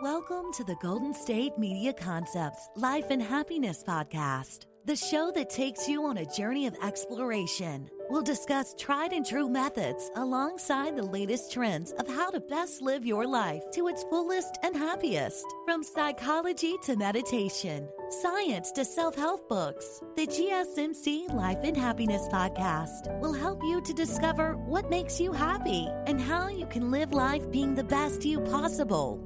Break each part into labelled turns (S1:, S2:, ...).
S1: Welcome to the Golden State Media Concepts Life and Happiness Podcast, the show that takes you on a journey of exploration. We'll discuss tried and true methods alongside the latest trends of how to best live your life to its fullest and happiest. From psychology to meditation, science to self-help books, the GSMC Life and Happiness Podcast will help you to discover what makes you happy and how you can live life being the best you possible.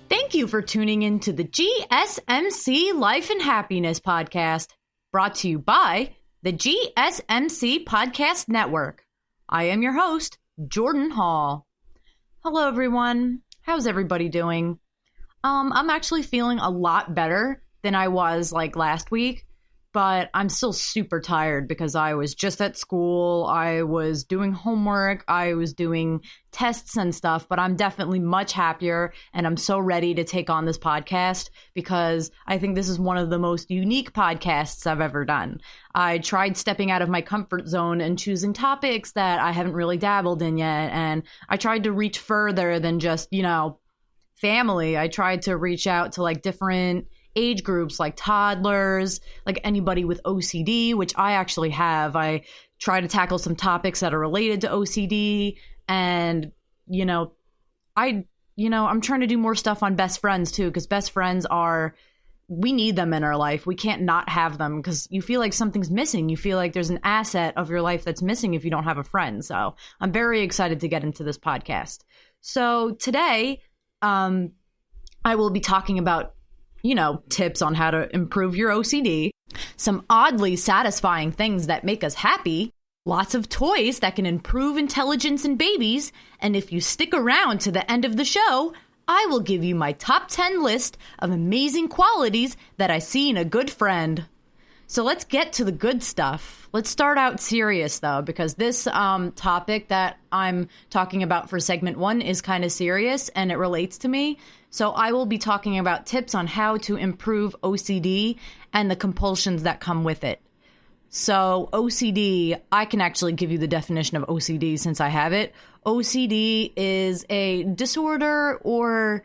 S2: Thank you for tuning in to the GSMC Life and Happiness Podcast, brought to you by the GSMC Podcast Network. I am your host, Jordan Hall. Hello, everyone. How's everybody doing? I'm actually feeling a lot better than I was last week, but I'm still super tired because I was just at school. I was doing homework. I was doing tests and stuff, but I'm definitely much happier and I'm so ready to take on this podcast because I think this is one of the most unique podcasts I've ever done. I tried stepping out of my comfort zone and choosing topics that I haven't really dabbled in yet. And I tried to reach further than just, family. I tried to reach out to different age groups, like toddlers, like anybody with OCD, which I actually have. I try to tackle some topics that are related to OCD, and I'm trying to do more stuff on best friends too, because best friends we need them in our life. We can't not have them because you feel like something's missing. You feel like there's an asset of your life that's missing if you don't have a friend. So I'm very excited to get into this podcast. So today, I will be talking about tips on how to improve your OCD, some oddly satisfying things that make us happy, lots of toys that can improve intelligence in babies, and if you stick around to the end of the show, I will give you my top 10 list of amazing qualities that I see in a good friend. So let's get to the good stuff. Let's start out serious, though, because this topic that I'm talking about for segment 1 is kind of serious and it relates to me. So I will be talking about tips on how to improve OCD and the compulsions that come with it. So OCD, I can actually give you the definition of OCD since I have it. OCD is a disorder or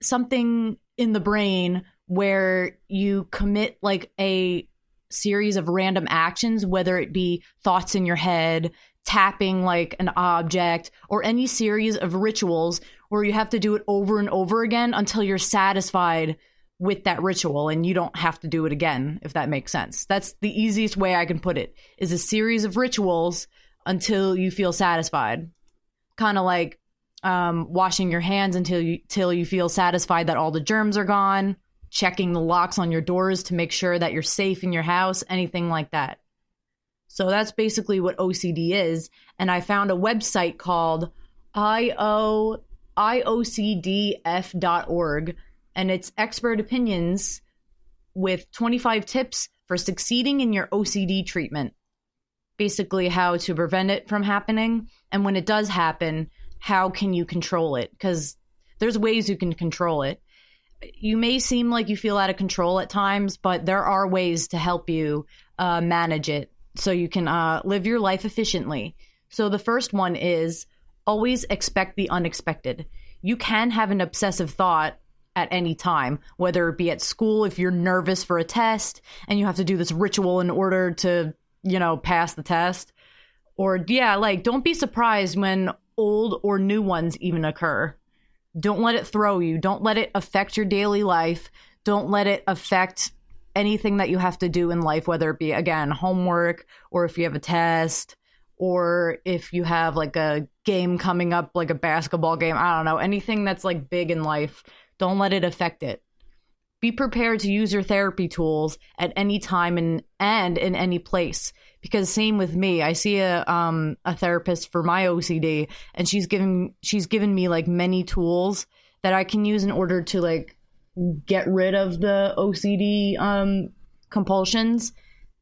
S2: something in the brain where you commit a series of random actions, whether it be thoughts in your head, tapping an object, or any series of rituals where you have to do it over and over again until you're satisfied with that ritual and you don't have to do it again, if that makes sense. That's the easiest way I can put it, is a series of rituals until you feel satisfied. Kind of like washing your hands until you feel satisfied that all the germs are gone, checking the locks on your doors to make sure that you're safe in your house, anything like that. So that's basically what OCD is. And I found a website called iocdf.org, and it's expert opinions with 25 tips for succeeding in your OCD treatment. Basically how to prevent it from happening. And when it does happen, how can you control it? Because there's ways you can control it. You may seem like you feel out of control at times, but there are ways to help you manage it so you can live your life efficiently. So the first one is always expect the unexpected. You can have an obsessive thought at any time, whether it be at school if you're nervous for a test and you have to do this ritual in order to, pass the test. Or don't be surprised when old or new ones even occur. Don't let it throw you. Don't let it affect your daily life. Don't let it affect anything that you have to do in life, whether it be, again, homework, or if you have a test, or if you have a game coming up, like a basketball game. I don't know, anything that's big in life. Don't let it affect it. Be prepared to use your therapy tools at any time and in any place. Because same with me, I see a therapist for my OCD, and she's given me like many tools that I can use in order to like get rid of the OCD compulsions.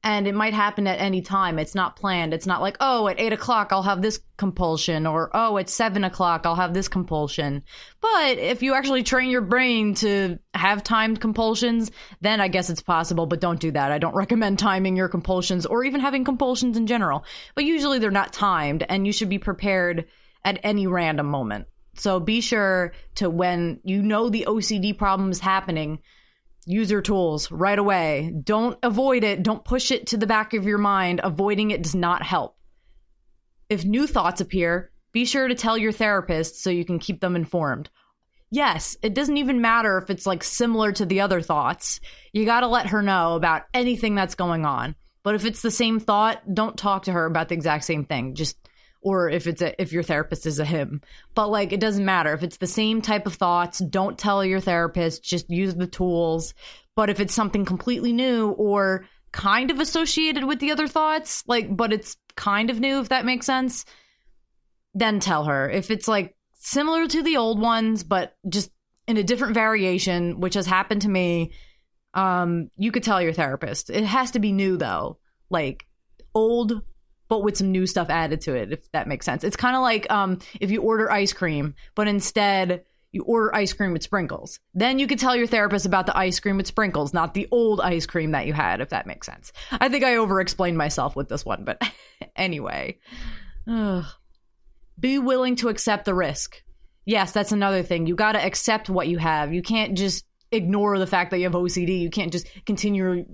S2: And it might happen at any time. It's not planned. It's not like, oh, at 8 o'clock, I'll have this compulsion, or, oh, at 7 o'clock, I'll have this compulsion. But if you actually train your brain to have timed compulsions, then I guess it's possible, but don't do that. I don't recommend timing your compulsions or even having compulsions in general. But usually they're not timed, and you should be prepared at any random moment. So be sure to, when you know the OCD problem is happening, use your tools right away. Don't avoid it. Don't push it to the back of your mind. Avoiding it does not help. If new thoughts appear, be sure to tell your therapist so you can keep them informed. Yes, it doesn't even matter if it's like similar to the other thoughts. You got to let her know about anything that's going on. But if it's the same thought, don't talk to her about the exact same thing. Or if your therapist is a him. But like, it doesn't matter. If it's the same type of thoughts, don't tell your therapist, just use the tools. But if it's something completely new or kind of associated with the other thoughts, like, but it's kind of new, if that makes sense, then tell her. If it's like similar to the old ones, but just in a different variation, which has happened to me, you could tell your therapist. It has to be new though, like old, but with some new stuff added to it, if that makes sense. It's kind of like if you order ice cream, but instead you order ice cream with sprinkles. Then you could tell your therapist about the ice cream with sprinkles, not the old ice cream that you had, if that makes sense. I think I over-explained myself with this one, but anyway. Be willing to accept the risk. Yes, that's another thing. You got to accept what you have. You can't just ignore the fact that you have OCD. You can't just continue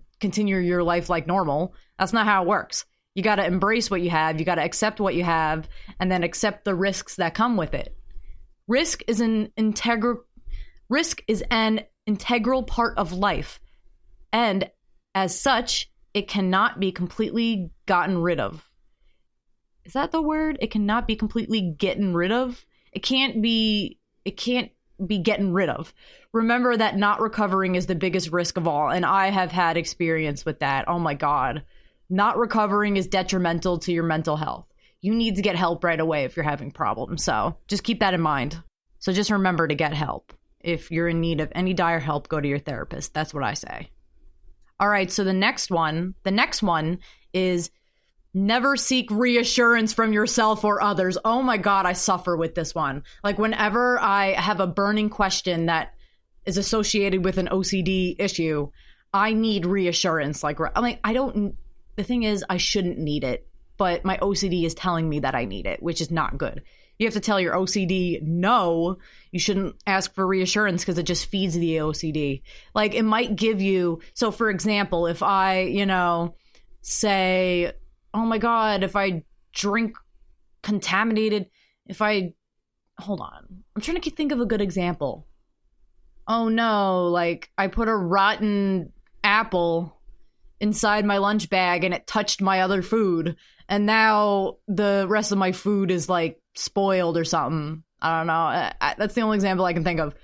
S2: your life like normal. That's not how it works. You got to embrace what you have. You got to accept what you have, and then accept the risks that come with it. Risk is an integral part of life, and as such, it cannot be completely gotten rid of. Is that the word? It cannot be completely gotten rid of. It can't be getting rid of. Remember that not recovering is the biggest risk of all, and I have had experience with that. Oh my God. Not recovering is detrimental to your mental health. You need to get help right away if you're having problems. So just keep that in mind. So just remember to get help. If you're in need of any dire help, go to your therapist. That's what I say. All right. So the next one is never seek reassurance from yourself or others. Oh my God, I suffer with this one. Like whenever I have a burning question that is associated with an OCD issue, I need reassurance. The thing is, I shouldn't need it, but my OCD is telling me that I need it, which is not good. You have to tell your OCD, no, you shouldn't ask for reassurance because it just feeds the OCD. Like it might give you, so for example, if I, say, oh my God, if I drink contaminated, hold on, I'm trying to think of a good example. Oh no, like I put a rotten apple inside my lunch bag and it touched my other food, and now the rest of my food is like spoiled or something. I don't know. That's the only example I can think of.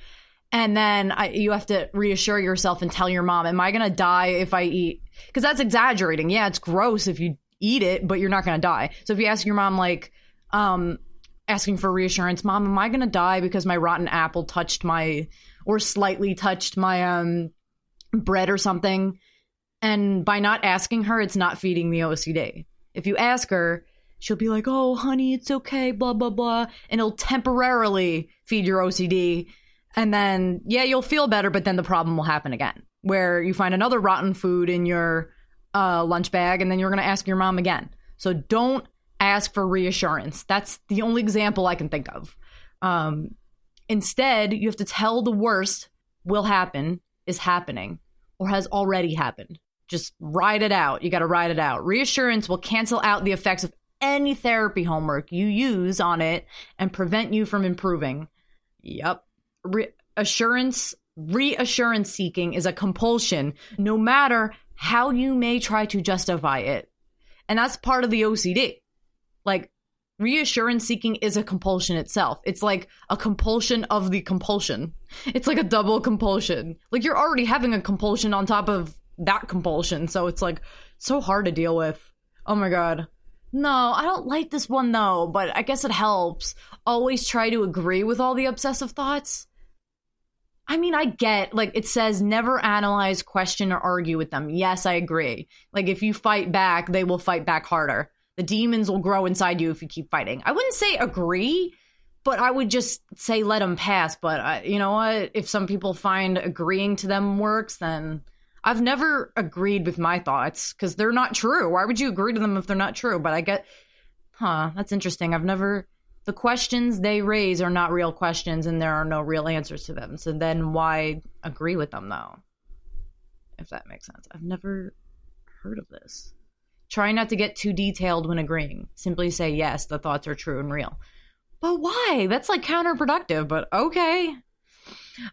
S2: And then you have to reassure yourself and tell your mom, am I going to die if I eat? Because that's exaggerating. Yeah, it's gross if you eat it, but you're not going to die. So if you ask your mom, like, asking for reassurance, Mom, am I going to die because my rotten apple slightly touched my bread or something? And by not asking her, it's not feeding the OCD. If you ask her, she'll be like, oh, honey, it's okay, blah, blah, blah. And it'll temporarily feed your OCD. And then, yeah, you'll feel better, but then the problem will happen again, where you find another rotten food in your lunch bag, and then you're going to ask your mom again. So don't ask for reassurance. That's the only example I can think of. Instead, you have to tell the worst will happen, is happening, or has already happened. Just ride it out. You got to ride it out. Reassurance will cancel out the effects of any therapy homework you use on it and prevent you from improving. Yep. Reassurance seeking is a compulsion, no matter how you may try to justify it. And that's part of the OCD. Like, Reassurance seeking is a compulsion itself. It's like a compulsion of the compulsion. It's like a double compulsion. Like you're already having a compulsion on top of that compulsion. So it's like so hard to deal with. Oh my God. No, I don't like this one though, but I guess it helps. Always try to agree with all the obsessive thoughts. I mean, I get, like, it says never analyze, question, or argue with them. Yes, I agree. Like, if you fight back, they will fight back harder. The demons will grow inside you if you keep fighting. I wouldn't say agree, but I would just say let them pass. But you know what? If some people find agreeing to them works, then I've never agreed with my thoughts because they're not true. Why would you agree to them if they're not true? But I get, that's interesting. The questions they raise are not real questions and there are no real answers to them. So then why agree with them though? If that makes sense. I've never heard of this. Try not to get too detailed when agreeing. Simply say, yes, the thoughts are true and real. But why? That's like counterproductive, but okay.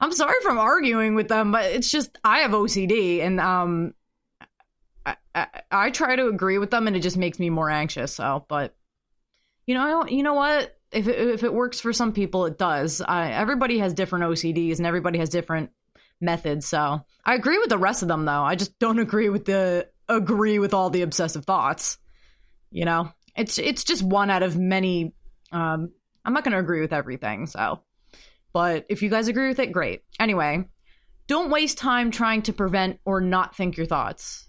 S2: I'm sorry if I'm arguing with them, but it's just, I have OCD and I try to agree with them and it just makes me more anxious. So, but you know what? If it works for some people, it does. Everybody has different OCDs and everybody has different methods. So I agree with the rest of them, though. I just don't agree with all the obsessive thoughts. You know, it's just one out of many. I'm not going to agree with everything. So, but if you guys agree with it, great. Anyway, don't waste time trying to prevent or not think your thoughts.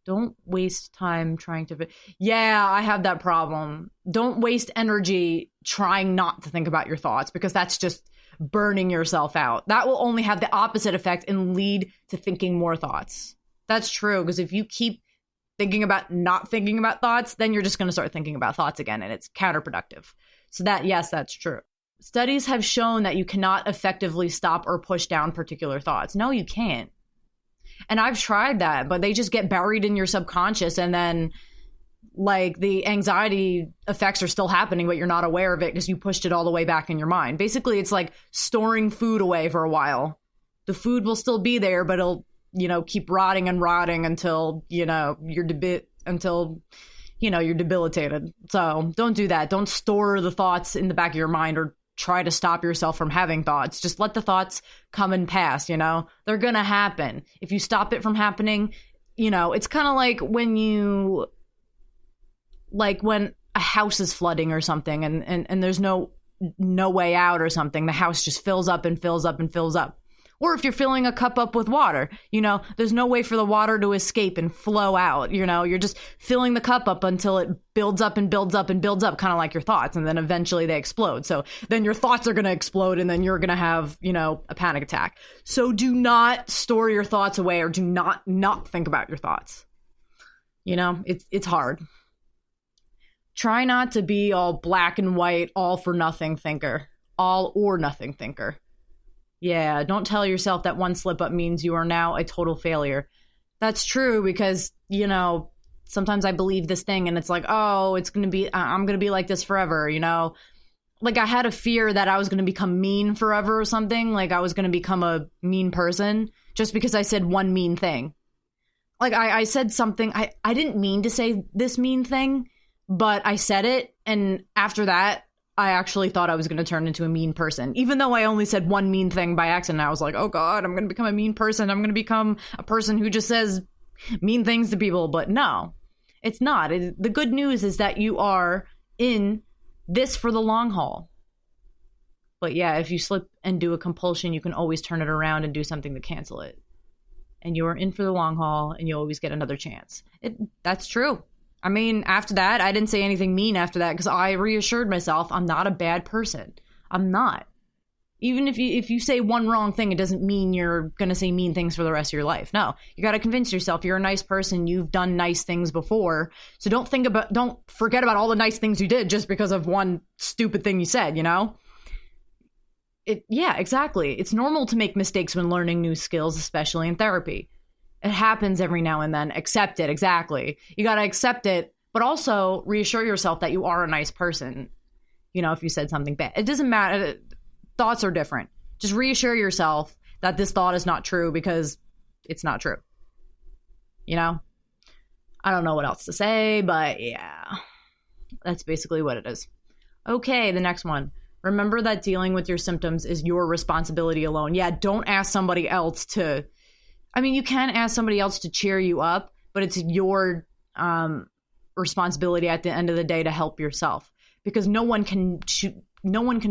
S2: Don't waste time trying to... Yeah, I have that problem. Don't waste energy trying not to think about your thoughts because that's just burning yourself out. That will only have the opposite effect and lead to thinking more thoughts. That's true, because if you keep thinking about not thinking about thoughts, then you're just going to start thinking about thoughts again, and it's counterproductive. So yes, that's true. Studies have shown that you cannot effectively stop or push down particular thoughts. No, you can't. And I've tried that, but they just get buried in your subconscious and then like the anxiety effects are still happening, but you're not aware of it because you pushed it all the way back in your mind. Basically, it's like storing food away for a while. The food will still be there, but it'll, keep rotting and rotting until, you're debilitated. So don't do that. Don't store the thoughts in the back of your mind or try to stop yourself from having thoughts. Just let the thoughts come and pass, They're going to happen. If you stop it from happening, it's kind of like when a house is flooding or something and there's no way out or something, the house just fills up and fills up and fills up. Or if you're filling a cup up with water, there's no way for the water to escape and flow out. You're just filling the cup up until it builds up and builds up and builds up, kind of like your thoughts. And then eventually they explode. So then your thoughts are going to explode and then you're going to have, a panic attack. So do not store your thoughts away or do not think about your thoughts. It's hard. Try not to be all black and white, all for nothing thinker, all or nothing thinker. Yeah, don't tell yourself that one slip up means you are now a total failure. That's true because, sometimes I believe this thing and it's like, oh, I'm going to be like this forever, Like I had a fear that I was going to become mean forever or something. Like I was going to become a mean person just because I said one mean thing. Like I said something, I didn't mean to say this mean thing, but I said it. And after that, I actually thought I was going to turn into a mean person, even though I only said one mean thing by accident. I was like, oh God, I'm going to become a mean person. I'm going to become a person who just says mean things to people. But no, it's not. The good news is that you are in this for the long haul. But yeah, if you slip and do a compulsion, you can always turn it around and do something to cancel it. And you are in for the long haul and you always get another chance. That's true. I mean, after that, I didn't say anything mean after that because I reassured myself I'm not a bad person. I'm not. Even if you say one wrong thing, it doesn't mean you're going to say mean things for the rest of your life. No, you got to convince yourself you're a nice person. You've done nice things before. So don't forget about all the nice things you did just because of one stupid thing you said, Yeah, exactly. It's normal to make mistakes when learning new skills, especially in therapy. It happens every now and then. Accept it. Exactly. You got to accept it, but also reassure yourself that you are a nice person. If you said something bad, it doesn't matter. Thoughts are different. Just reassure yourself that this thought is not true because it's not true. I don't know what else to say, but yeah, that's basically what it is. Okay, the next one. Remember that dealing with your symptoms is your responsibility alone. Yeah, don't ask somebody else to... I mean, you can ask somebody else to cheer you up, but it's your responsibility at the end of the day to help yourself. Because no one can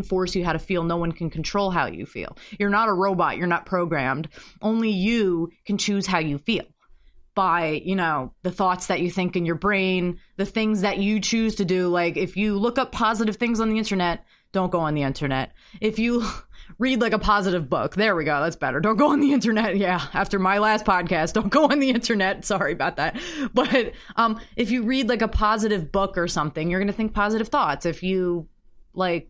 S2: force you how to feel. No one can control how you feel. You're not a robot. You're not programmed. Only you can choose how you feel by, the thoughts that you think in your brain, the things that you choose to do. Like if you look up positive things on the internet, don't go on the internet. If you read like a positive book, there we go. That's better. Don't go on the internet. Yeah. After my last podcast, don't go on the internet. Sorry about that. But if you read like a positive book or something, you're going to think positive thoughts. If you like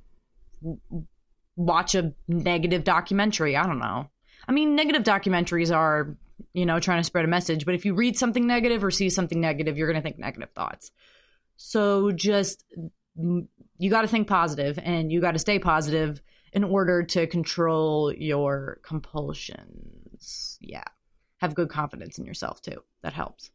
S2: watch a negative documentary, I don't know. I mean, negative documentaries are, trying to spread a message. But if you read something negative or see something negative, you're going to think negative thoughts. So you got to think positive and you got to stay positive in order to control your compulsions. Yeah. Have good confidence in yourself too. That helps.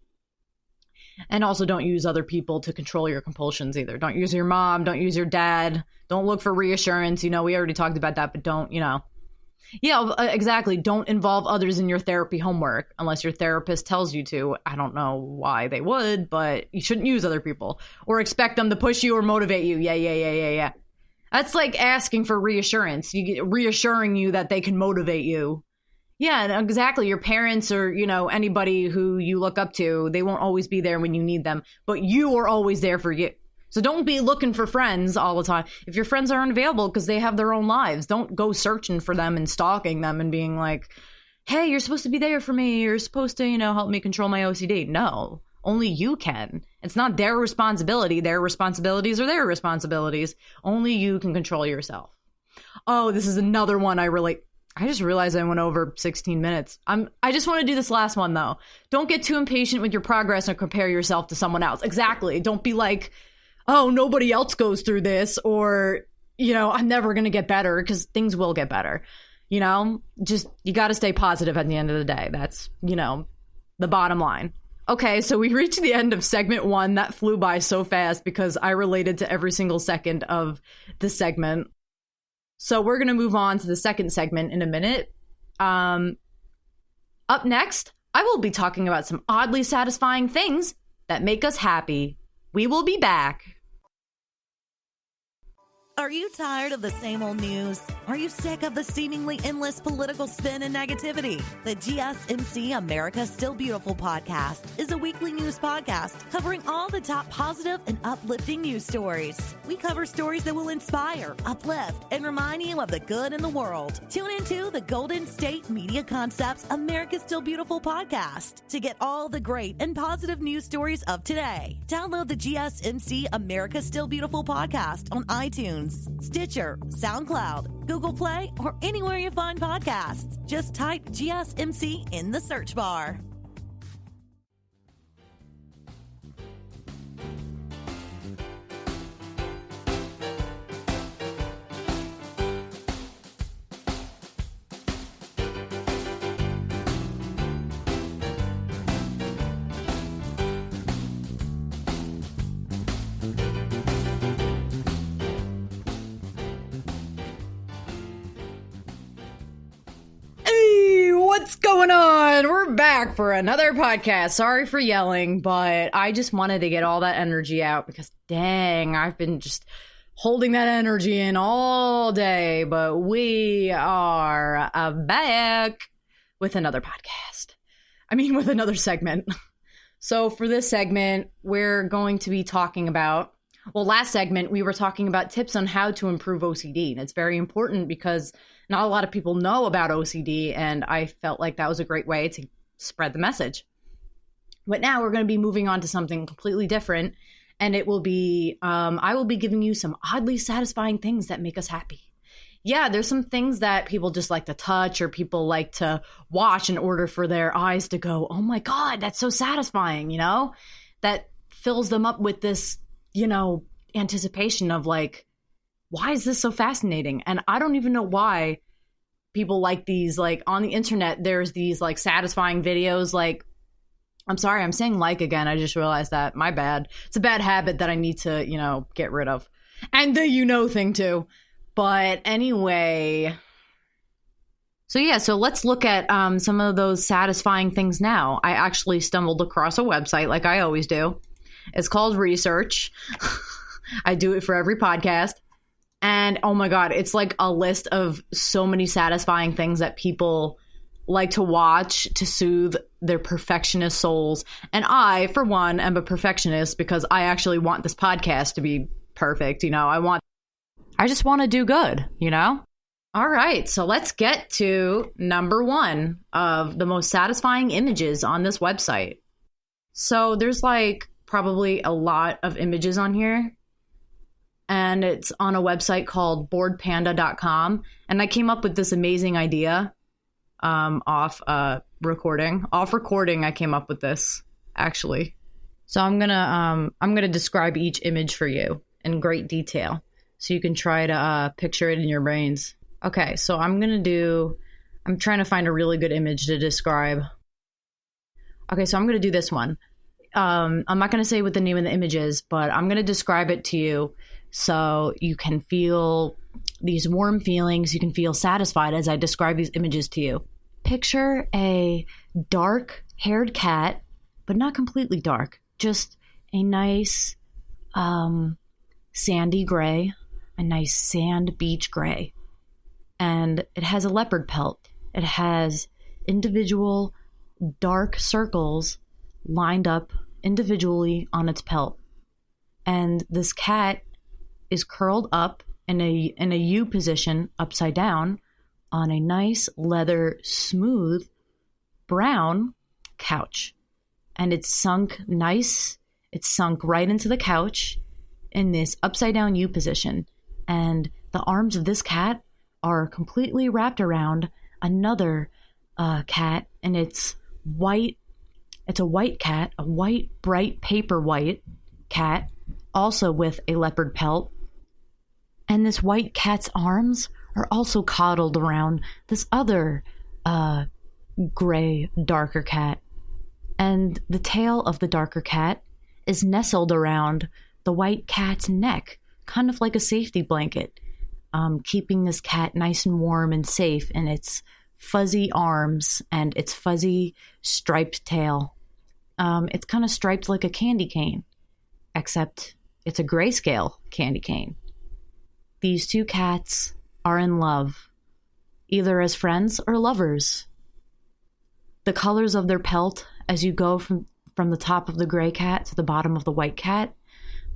S2: And also don't use other people to control your compulsions either. Don't use your mom. Don't use your dad. Don't look for reassurance. We already talked about that, but don't, Yeah, exactly. Don't involve others in your therapy homework unless your therapist tells you to. I don't know why they would, but you shouldn't use other people or expect them to push you or motivate you. Yeah. That's like asking for reassurance. Reassuring you that they can motivate you. Yeah, exactly. Your parents or, anybody who you look up to, they won't always be there when you need them, but you are always there for you. So don't be looking for friends all the time. If your friends aren't available because they have their own lives, don't go searching for them and stalking them and being like, hey, you're supposed to be there for me. You're supposed to, help me control my OCD. No, only you can. It's not their responsibility. Their responsibilities are their responsibilities. Only you can control yourself. Oh, this is another one I just realized I went over 16 minutes. I just want to do this last one, though. Don't get too impatient with your progress and compare yourself to someone else. Exactly. Don't be like, oh, nobody else goes through this, or, I'm never going to get better, because things will get better. You got to stay positive at the end of the day. That's, the bottom line. Okay, so we reached the end of segment 1. That flew by so fast because I related to every single second of the segment. So we're going to move on to the second segment in a minute. Up next, I will be talking about some oddly satisfying things that make us happy. We will be back.
S1: Are you tired of the same old news? Are you sick of the seemingly endless political spin and negativity? The GSMC America's Still Beautiful podcast is a weekly news podcast covering all the top positive and uplifting news stories. We cover stories that will inspire, uplift, and remind you of the good in the world. Tune into the Golden State Media Concepts America's Still Beautiful podcast to get all the great and positive news stories of today. Download the GSMC America's Still Beautiful podcast on iTunes, Stitcher, SoundCloud, Google Play, or anywhere you find podcasts. Just type GSMC in the search bar.
S2: What's going on? We're back for another podcast. Sorry for yelling, but I just wanted to get all that energy out because dang, I've been just holding that energy in all day. But we are back with another podcast. With another segment. So for this segment, we're going to be talking about, last segment, we were talking about tips on how to improve OCD. And it's very important because not a lot of people know about OCD, and I felt like that was a great way to spread the message. But now we're going to be moving on to something completely different, and it will be, I will be giving you some oddly satisfying things that make us happy. Yeah, there's some things that people just like to touch or people like to watch in order for their eyes to go, oh my God, that's so satisfying, That fills them up with this, anticipation of like, why is this so fascinating? And I don't even know why people like these, like on the internet, there's these like satisfying videos. Like, I'm sorry, I'm saying like again. I just realized that. My bad. It's a bad habit that I need to, get rid of. And the thing too. But anyway, so let's look at some of those satisfying things now. I actually stumbled across a website like I always do. It's called Research. I do it for every podcast. And oh my God, it's like a list of so many satisfying things that people like to watch to soothe their perfectionist souls. And I, for one, am a perfectionist because I actually want this podcast to be perfect. I just want to do good, All right, so let's get to number 1 of the most satisfying images on this website. So there's probably a lot of images on here. And it's on a website called boredpanda.com. And I came up with this amazing idea off recording. Off recording, I came up with this, actually. So I'm gonna describe each image for you in great detail, so you can try to picture it in your brains. Okay, so I'm trying to find a really good image to describe. Okay, so I'm gonna do this one. I'm not gonna say what the name of the image is, but I'm gonna describe it to you so you can feel these warm feelings. You can feel satisfied as I describe these images to you. Picture a dark-haired cat, but not completely dark. Just a nice sandy gray, a nice sand beach gray. And it has a leopard pelt. It has individual dark circles lined up individually on its pelt. And this cat is curled up in a U position, upside down, on a nice leather, smooth, brown couch. And it's sunk right into the couch in this upside down U position. And the arms of this cat are completely wrapped around another cat, and it's white. It's a white cat, a white, bright paper white cat, also with a leopard pelt. And this white cat's arms are also coddled around this other gray, darker cat. And the tail of the darker cat is nestled around the white cat's neck, kind of like a safety blanket, keeping this cat nice and warm and safe in its fuzzy arms and its fuzzy striped tail. It's kind of striped like a candy cane, except it's a grayscale candy cane. These two cats are in love, either as friends or lovers. The colors of their pelt, as you go from the top of the gray cat to the bottom of the white cat,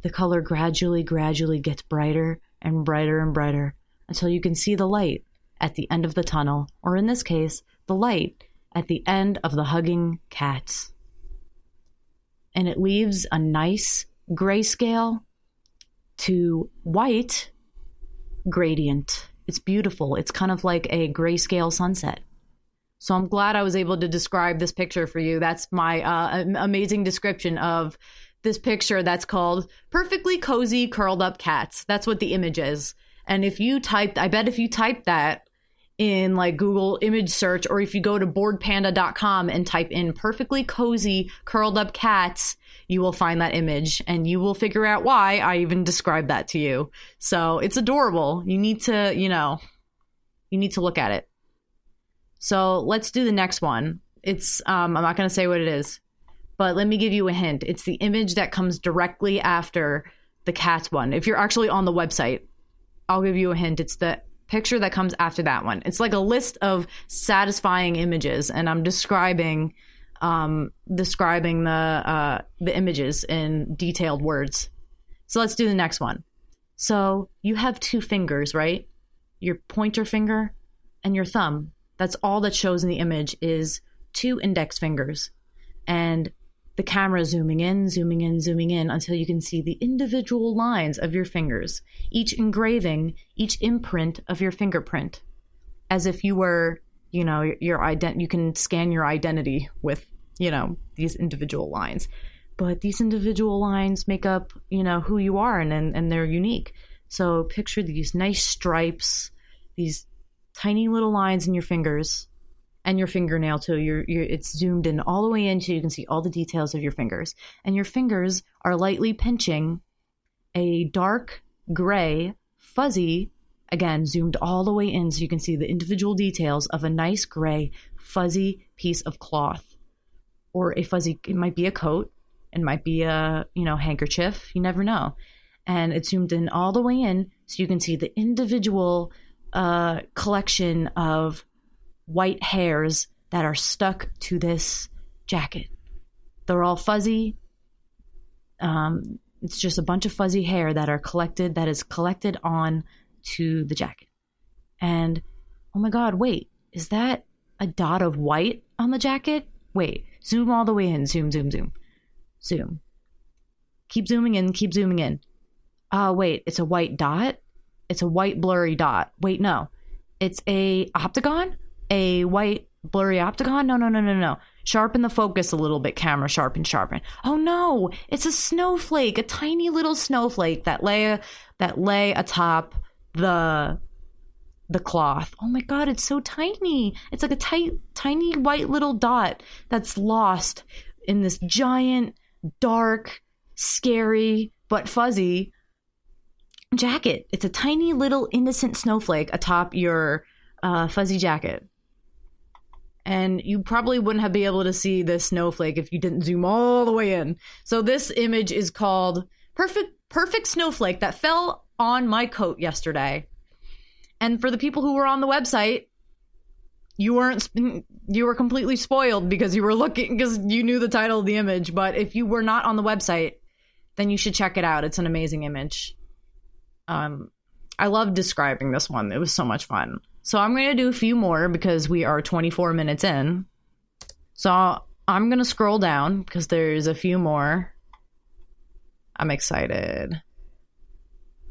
S2: the color gradually gets brighter and brighter and brighter until you can see the light at the end of the tunnel, or in this case, the light at the end of the hugging cats. And it leaves a nice grayscale to white gradient. It's beautiful. It's kind of like a grayscale sunset. So I'm glad I was able to describe this picture for you. That's my amazing description of this picture that's called Perfectly Cozy Curled Up Cats. That's what the image is. And if you typed that in like Google image search, or if you go to boredpanda.com and type in perfectly cozy curled up cats, you will find that image and you will figure out why I even described that to you. So it's adorable. You need to, look at it. So let's do the next one. It's, I'm not going to say what it is, but let me give you a hint. It's the image that comes directly after the cats one. If you're actually on the website, I'll give you a hint. It's the picture that comes after that one. It's like a list of satisfying images, and I'm describing the images in detailed words. So let's do the next one. So you have two fingers, right? Your pointer finger and your thumb. That's all that shows in the image is two index fingers. And the camera zooming in until you can see the individual lines of your fingers, each engraving, each imprint of your fingerprint, as if you were, you can scan your identity with, these individual lines. But these individual lines make up, who you are, and they're unique. So picture these nice stripes, these tiny little lines in your fingers, and your fingernail too. It's zoomed in all the way in so you can see all the details of your fingers. And your fingers are lightly pinching a dark gray, fuzzy, again, zoomed all the way in so you can see the individual details of a nice gray, fuzzy piece of cloth. Or a fuzzy, it might be a coat, it might be a, handkerchief, you never know. And it's zoomed in all the way in so you can see the individual collection of white hairs that are stuck to this jacket. They're all fuzzy. It's just a bunch of fuzzy hair that is collected on to the jacket. And oh my God, wait, is that a dot of white on the jacket? Wait, zoom all the way in. Zoom. Keep zooming in. Wait, it's a white dot? It's a white blurry dot. Wait, no. It's a octagon? A white blurry octagon? No. Sharpen the focus a little bit, camera. Sharpen. Oh no, it's a snowflake, a tiny little snowflake that lay atop the cloth. Oh my God, it's so tiny. It's like a tiny white little dot that's lost in this giant, dark, scary, but fuzzy jacket. It's a tiny little innocent snowflake atop your fuzzy jacket. And you probably wouldn't have been able to see this snowflake if you didn't zoom all the way in. So this image is called Perfect Snowflake that fell on my coat yesterday. And for the people who were on the website, you were completely spoiled because you knew the title of the image. But if you were not on the website, then you should check it out. It's an amazing image. I love describing this one. It was so much fun. So I'm going to do a few more because we are 24 minutes in. So I'm going to scroll down because there's a few more. I'm excited.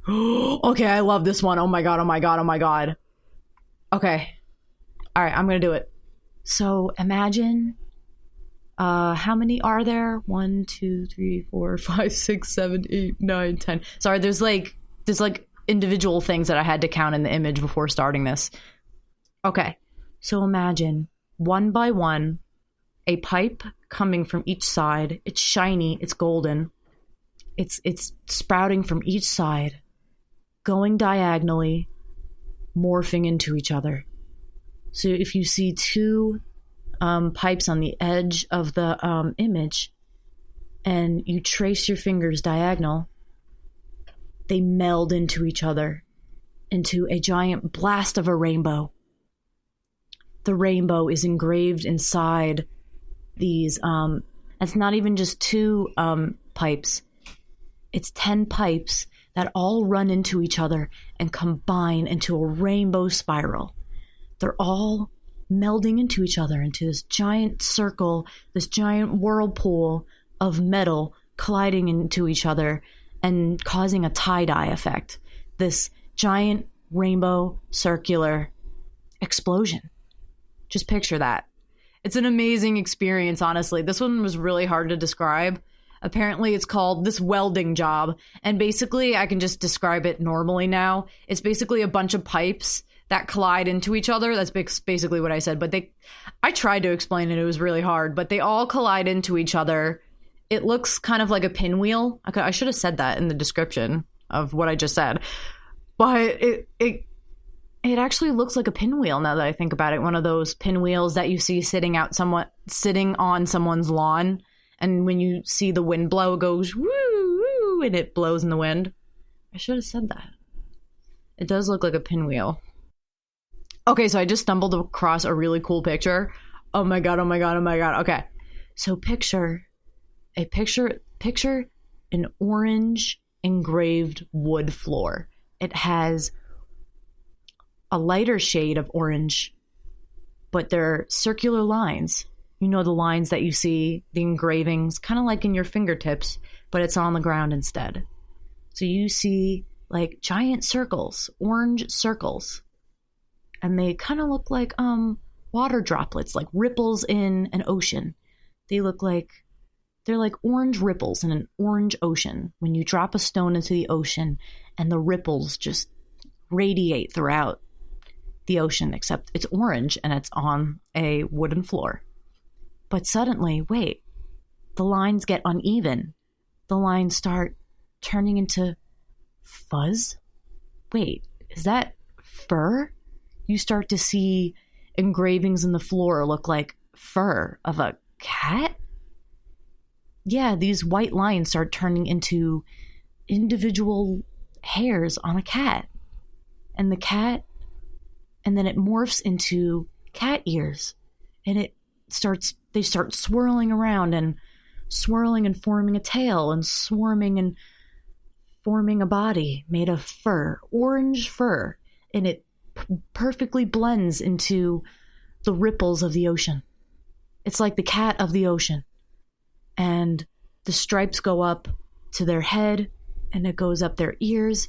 S2: Okay, I love this one. Oh my God. Okay. All right, I'm going to do it. So imagine, how many are there? 1, 2, 3, 4, 5, 6, 7, 8, 9, 10. Sorry, there's like individual things that I had to count in the image before starting this. Okay, so imagine one by one, a pipe coming from each side. It's shiny, it's golden. It's sprouting from each side, going diagonally, morphing into each other. So if you see two pipes on the edge of the image and you trace your fingers diagonal, they meld into each other into a giant blast of a rainbow. The rainbow is engraved inside these, it's not even just two pipes. It's 10 pipes that all run into each other and combine into a rainbow spiral. They're all melding into each other into this giant circle, this giant whirlpool of metal colliding into each other and causing a tie-dye effect. This giant rainbow circular explosion. Just picture that. It's an amazing experience, honestly. This one was really hard to describe. Apparently it's called this welding job. And basically, I can just describe it normally now. It's basically a bunch of pipes that collide into each other. That's basically what I said. But I tried to explain it. It was really hard. But they all collide into each other. It looks kind of like a pinwheel. I should have said that in the description of what I just said. But it actually looks like a pinwheel now that I think about it. One of those pinwheels that you see sitting on someone's lawn. And when you see the wind blow, it goes woo, woo, and it blows in the wind. I should have said that. It does look like a pinwheel. Okay, so I just stumbled across a really cool picture. Oh my god. Okay. So picture an orange engraved wood floor. It has a lighter shade of orange, but they're circular lines. You know, the lines that you see, the engravings, kind of like in your fingertips, but it's on the ground instead. So you see like giant circles, orange circles, and they kind of look like water droplets, like ripples in an ocean. They're like orange ripples in an orange ocean. When you drop a stone into the ocean and the ripples just radiate throughout the ocean, except it's orange and it's on a wooden floor. But suddenly, wait, the lines get uneven. The lines start turning into fuzz? Wait, is that fur? You start to see engravings in the floor look like fur of a cat? Yeah, these white lines start turning into individual hairs on a cat. And then it morphs into cat ears. And they start swirling around and swirling and forming a tail and swarming and forming a body made of fur, orange fur. And it perfectly blends into the ripples of the ocean. It's like the cat of the ocean. And the stripes go up to their head and it goes up their ears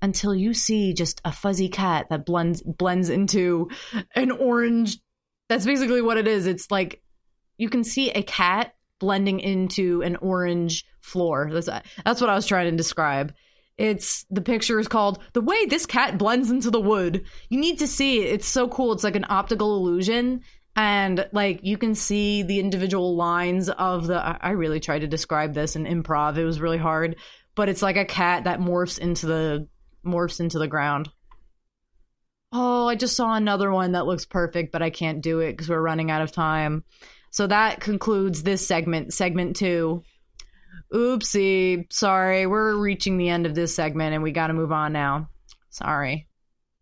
S2: until you see just a fuzzy cat that blends into an orange. That's basically what it is. It's like you can see a cat blending into an orange floor. That's what I was trying to describe. The picture is called The Way This Cat Blends Into the Wood. You need to see it. It's so cool. It's like an optical illusion. And like you can see the individual lines of I really tried to describe this in improv. It was really hard, but it's like a cat that morphs into the ground. Oh, I just saw another one that looks perfect, but I can't do it because we're running out of time. So that concludes this segment 2. Oopsie. Sorry. We're reaching the end of this segment and we got to move on now. Sorry.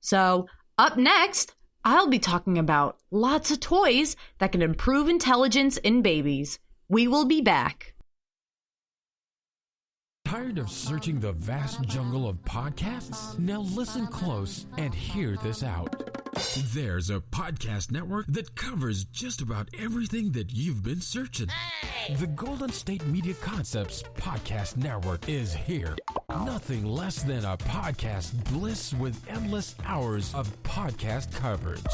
S2: So up next, I'll be talking about lots of toys that can improve intelligence in babies. We will be back.
S3: Tired of searching the vast jungle of podcasts? Now listen close and hear this out. There's a podcast network that covers just about everything that you've been searching. Hey! The Golden State Media Concepts Podcast Network is here. Nothing less than a podcast bliss with endless hours of podcast coverage.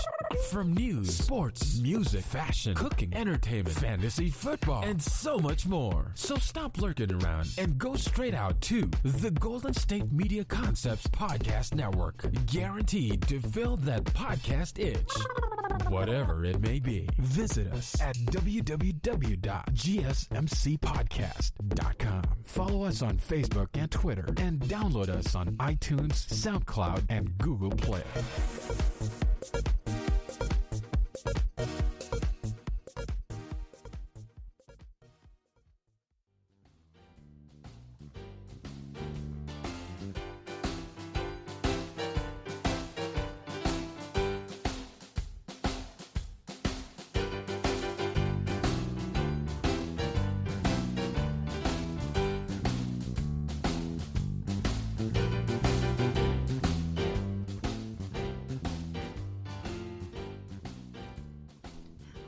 S3: From news, sports, music, fashion, cooking, entertainment, fantasy, football, and so much more. So stop lurking around and go straight out to the Golden State Media Concepts Podcast Network. Guaranteed to fill that podcast itch. Whatever it may be. Visit us at www.gsmcpodcast.com. Follow us on Facebook and Twitter and download us on iTunes, SoundCloud, and Google Play.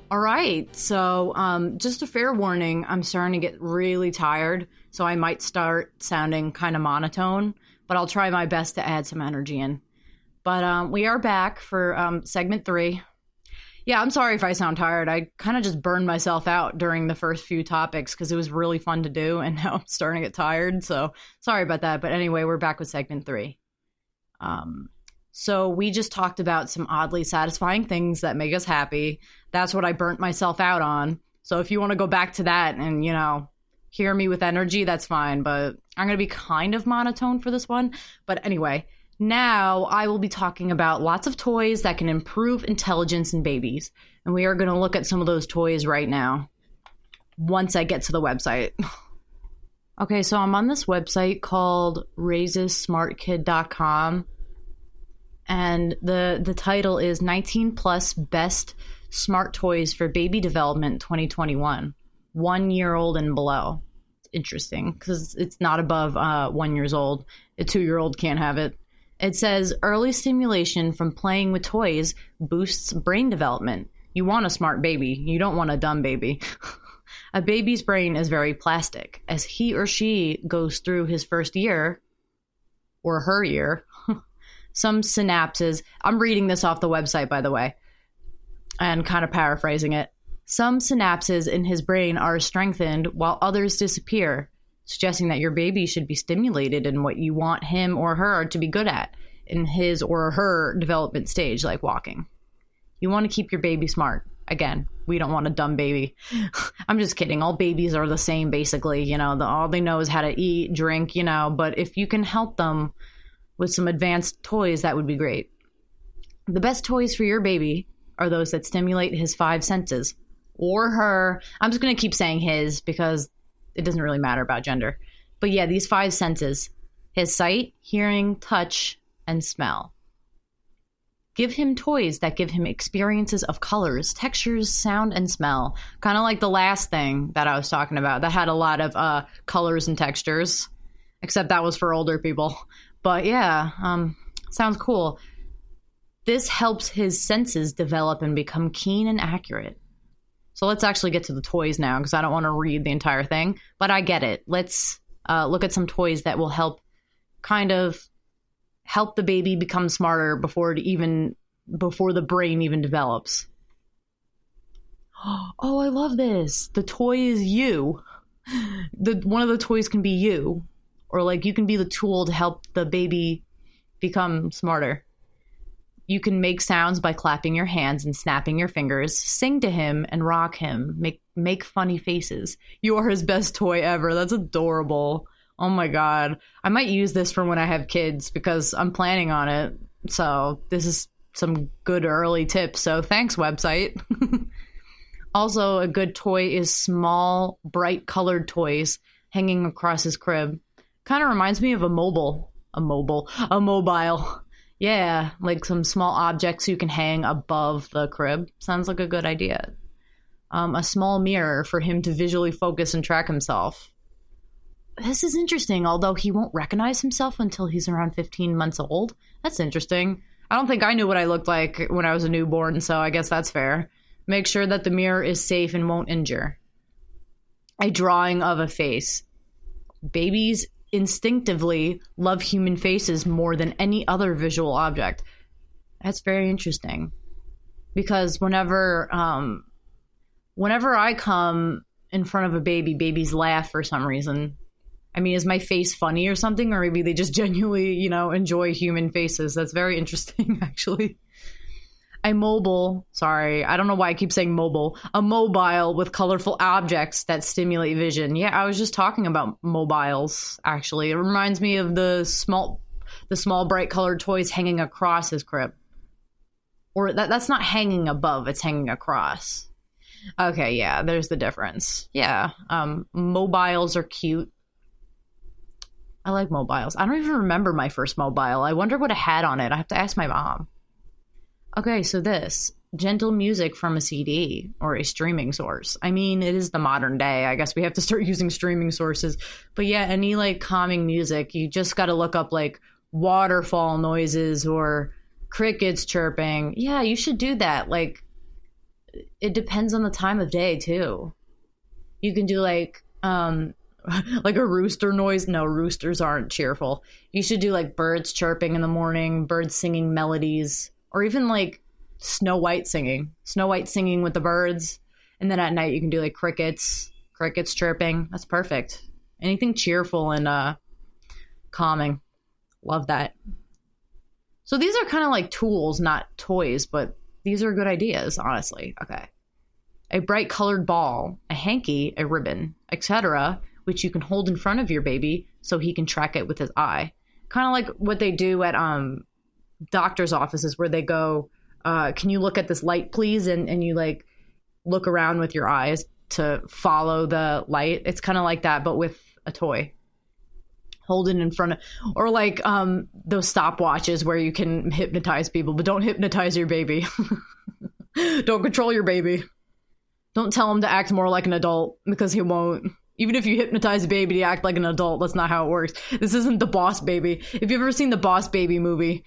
S2: All right, so just a fair warning, I'm starting to get really tired, so I might start sounding kind of monotone, but I'll try my best to add some energy in. But we are back for segment 3. Yeah, I'm sorry if I sound tired. I kind of just burned myself out during the first few topics because it was really fun to do, and now I'm starting to get tired, so sorry about that. But anyway, we're back with segment 3. So we just talked about some oddly satisfying things that make us happy. That's what I burnt myself out on. So if you want to go back to that and, hear me with energy, that's fine. But I'm going to be kind of monotone for this one. But anyway, now I will be talking about lots of toys that can improve intelligence in babies. And we are going to look at some of those toys right now once I get to the website. Okay, so I'm on this website called raisessmartkid.com. And the title is 19 plus best smart toys for baby development 2021, 1 year old and below. It's interesting because it's not above 1 year old. A 2-year-old can't have it. It says early stimulation from playing with toys boosts brain development. You want a smart baby. You don't want a dumb baby. A baby's brain is very plastic. As he or she goes through his first year or her year, some synapses, I'm reading this off the website, by the way, and kind of paraphrasing it. Some synapses in his brain are strengthened while others disappear, suggesting that your baby should be stimulated in what you want him or her to be good at in his or her development stage, like walking. You want to keep your baby smart. Again, we don't want a dumb baby. I'm just kidding. All babies are the same, basically. You know, all they know is how to eat, drink, you know. But if you can help them with some advanced toys, that would be great. The best toys for your baby are those that stimulate his 5 senses. Or her. I'm just going to keep saying his because it doesn't really matter about gender. But yeah, these 5 senses. His sight, hearing, touch, and smell. Give him toys that give him experiences of colors, textures, sound, and smell. Kind of like the last thing that I was talking about. That had a lot of colors and textures. Except that was for older people. But yeah, sounds cool. This helps his senses develop and become keen and accurate. So let's actually get to the toys now because I don't want to read the entire thing. But I get it. Let's look at some toys that will help the baby become smarter before the brain even develops. Oh, I love this. The toy is you. One of the toys can be you. Or like you can be the tool to help the baby become smarter. You can make sounds by clapping your hands and snapping your fingers, sing to him and rock him, make funny faces. You are his best toy ever. That's adorable. Oh my God. I might use this for when I have kids because I'm planning on it. So this is some good early tips. So thanks, website. Also, a good toy is small, bright colored toys hanging across his crib. Kind of reminds me of a mobile. Yeah, like some small objects you can hang above the crib. Sounds like a good idea. A small mirror for him to visually focus and track himself. This is interesting, although he won't recognize himself until he's around 15 months old. That's interesting. I don't think I knew what I looked like when I was a newborn, so I guess that's fair. Make sure that the mirror is safe and won't injure. A drawing of a face. Babies instinctively love human faces more than any other visual object. That's very interesting. Because whenever I come in front of a baby, babies laugh for some reason. I mean, is my face funny or something? Or maybe they just genuinely, enjoy human faces. That's very interesting, actually. I don't know why I keep saying mobile. A mobile with colorful objects that stimulate vision. Yeah, I was just talking about mobiles, actually. It reminds me of the small bright colored toys hanging across his crib. Or that's not hanging above, it's hanging across. Okay, yeah, there's the difference. Yeah, mobiles are cute. I like mobiles. I don't even remember my first mobile. I wonder what it had on it. I have to ask my mom. Okay, so this. Gentle music from a CD or a streaming source. I mean, it is the modern day. I guess we have to start using streaming sources. But yeah, any calming music, you just got to look up waterfall noises or crickets chirping. Yeah, you should do that. It depends on the time of day too. You can do a rooster noise. No, roosters aren't cheerful. You should do birds chirping in the morning, birds singing melodies, or even Snow White singing with the birds. And then at night you can do crickets chirping. That's perfect. Anything cheerful and calming. Love that. So these are kind of tools, not toys, but these are good ideas, honestly. Okay. A bright colored ball, a hanky, a ribbon, etc., which you can hold in front of your baby so he can track it with his eye. Kind of like what they do at doctor's offices where they go, can you look at this light, please? And you look around with your eyes to follow the light. It's kind of like that, but with a toy. Hold it in front of, or those stopwatches where you can hypnotize people, but don't hypnotize your baby. Don't control your baby. Don't tell him to act more like an adult because he won't. Even if you hypnotize a baby to act like an adult, that's not how it works. This isn't The Boss Baby. If you've ever seen the Boss Baby movie,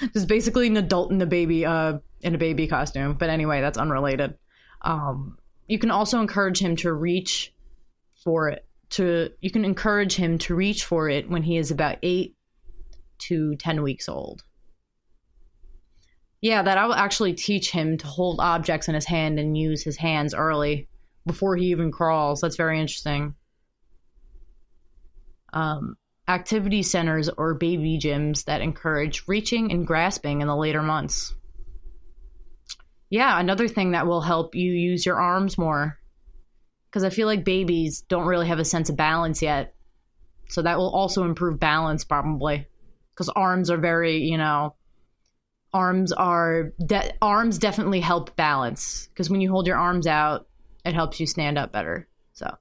S2: it's basically an adult and a baby in a baby costume. But anyway, that's unrelated. You can also encourage him to reach for it. You can encourage him to reach for it when he is about 8 to 10 weeks old. Yeah, that I will actually teach him to hold objects in his hand and use his hands early, before he even crawls. That's very interesting. Activity centers or baby gyms that encourage reaching and grasping in the later months. Yeah, another thing that will help you use your arms more. Because I feel like babies don't really have a sense of balance yet. So that will also improve balance probably. Because arms are very, arms definitely help balance. Because when you hold your arms out, it helps you stand up better. So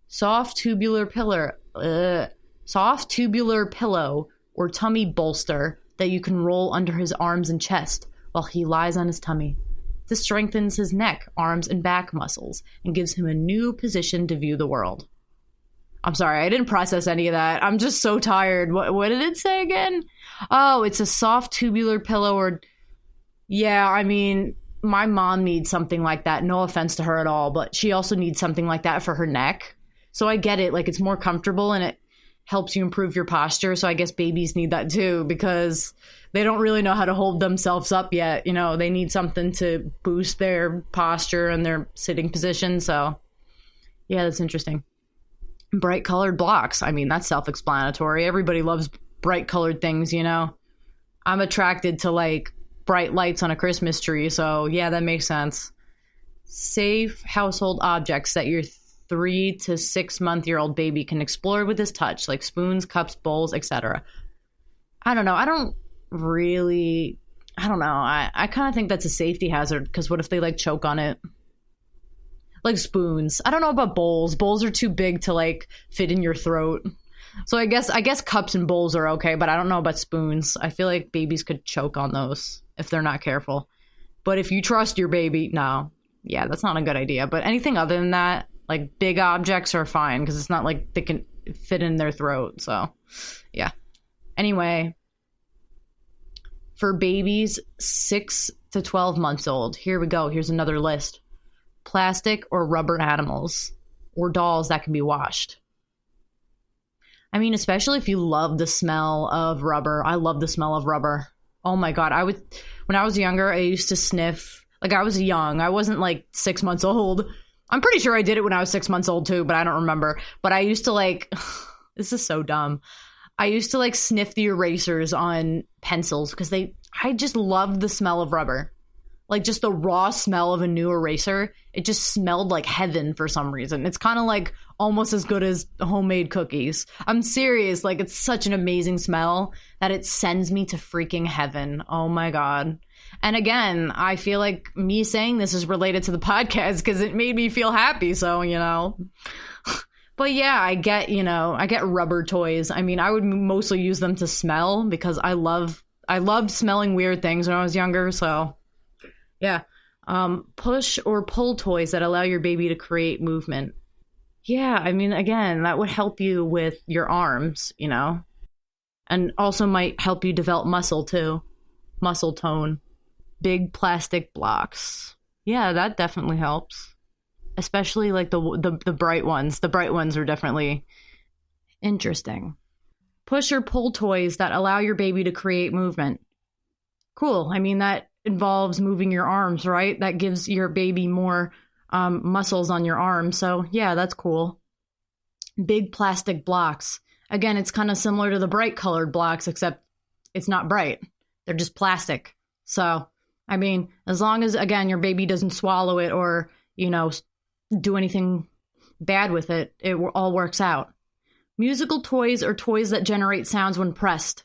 S2: soft tubular pillow or tummy bolster that you can roll under his arms and chest while he lies on his tummy. This strengthens his neck, arms, and back muscles and gives him a new position to view the world. I'm sorry, I didn't process any of that. I'm just so tired. What did it say again? Oh, it's a soft tubular pillow or... Yeah, I mean, my mom needs something like that. No offense to her at all, but she also needs something like that for her neck. So I get it. Like, it's more comfortable and it helps you improve your posture. So I guess babies need that too because they don't really know how to hold themselves up yet. They need something to boost their posture and their sitting position. So yeah, that's interesting. Bright colored blocks. I mean, that's self-explanatory. Everybody loves bright colored things, I'm attracted to like bright lights on a Christmas tree. So yeah, that makes sense. Safe household objects that your 3 to 6 month-year-old baby can explore with his touch, like spoons, cups, bowls, etc. I don't know. I don't know. I kind of think that's a safety hazard because what if they like choke on it? Like spoons. I don't know about bowls. Bowls are too big to like fit in your throat. So I guess cups and bowls are okay, but I don't know about spoons. I feel like babies could choke on those if they're not careful. But if you trust your baby, no. Yeah, that's not a good idea. But anything other than that, like big objects are fine because it's not like they can fit in their throat. So, yeah. Anyway, for babies 6 to 12 months old, here we go. Here's another list. Plastic or rubber animals or dolls that can be washed. I mean, especially if you love the smell of rubber. I love the smell of rubber. Oh my God. When I was younger, I used to sniff. Like I was young. I wasn't like 6 months old. I'm pretty sure I did it when I was 6 months old too, but I don't remember. But I used to like, this is so dumb. I used to like sniff the erasers on pencils because I just loved the smell of rubber. Like just the raw smell of a new eraser. It just smelled like heaven for some reason. It's kind of like almost as good as homemade cookies. I'm serious. Like it's such an amazing smell that it sends me to freaking heaven. Oh my God. And again, I feel like me saying this is related to the podcast because it made me feel happy. So, But yeah, I get rubber toys. I mean, I would mostly use them to smell because I loved smelling weird things when I was younger. So yeah. Push or pull toys that allow your baby to create movement. Yeah, I mean, again, that would help you with your arms, and also might help you develop muscle too. Muscle tone. Big plastic blocks. Yeah, that definitely helps. Especially like the bright ones. The bright ones are definitely interesting. Push or pull toys that allow your baby to create movement. Cool. I mean, that involves moving your arms, right? That gives your baby more muscles on your arms. So yeah, that's cool. Big plastic blocks. Again, it's kind of similar to the bright colored blocks, except it's not bright. They're just plastic. So, I mean, as long as, again, your baby doesn't swallow it or, do anything bad with it, it all works out. Musical toys or toys that generate sounds when pressed.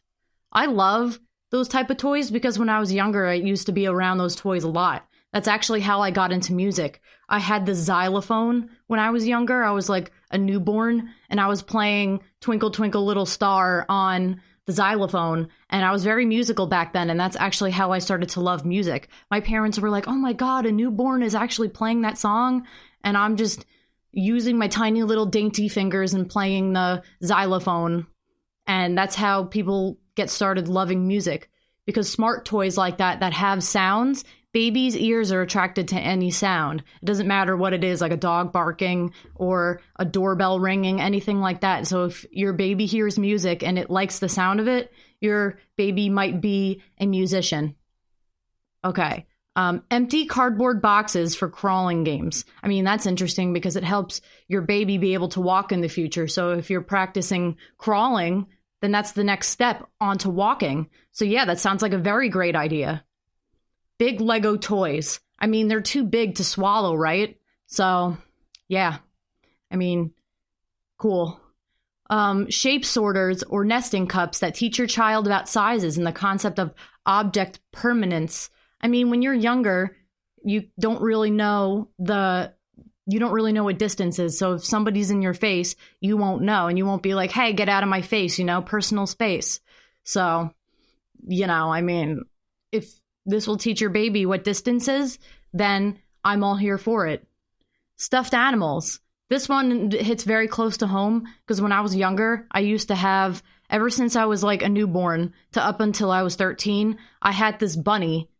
S2: I love those type of toys because when I was younger, I used to be around those toys a lot. That's actually how I got into music. I had the xylophone when I was younger. I was like a newborn and I was playing Twinkle Twinkle Little Star on the xylophone, and I was very musical back then, and that's actually how I started to love music. My parents were like, oh my God, a newborn is actually playing that song, and I'm just using my tiny little dainty fingers and playing the xylophone, and that's how people get started loving music, because smart toys like that have sounds, babies' ears are attracted to any sound. It doesn't matter what it is, like a dog barking or a doorbell ringing, anything like that. So if your baby hears music and it likes the sound of it, your baby might be a musician. Okay. Empty cardboard boxes for crawling games. I mean, that's interesting because it helps your baby be able to walk in the future. So if you're practicing crawling, then that's the next step onto walking. So yeah, that sounds like a very great idea. big Lego toys. I mean, they're too big to swallow, right? So, yeah. I mean, cool. Shape sorters or nesting cups that teach your child about sizes and the concept of object permanence. I mean, when you're younger, you don't really know what distance is. So if somebody's in your face, you won't know, and you won't be like, hey, get out of my face, personal space. So, I mean, if this will teach your baby what distance is, then I'm all here for it. Stuffed animals. This one hits very close to home because when I was younger, I used to have, ever since I was like a newborn to up until I was 13, I had this bunny,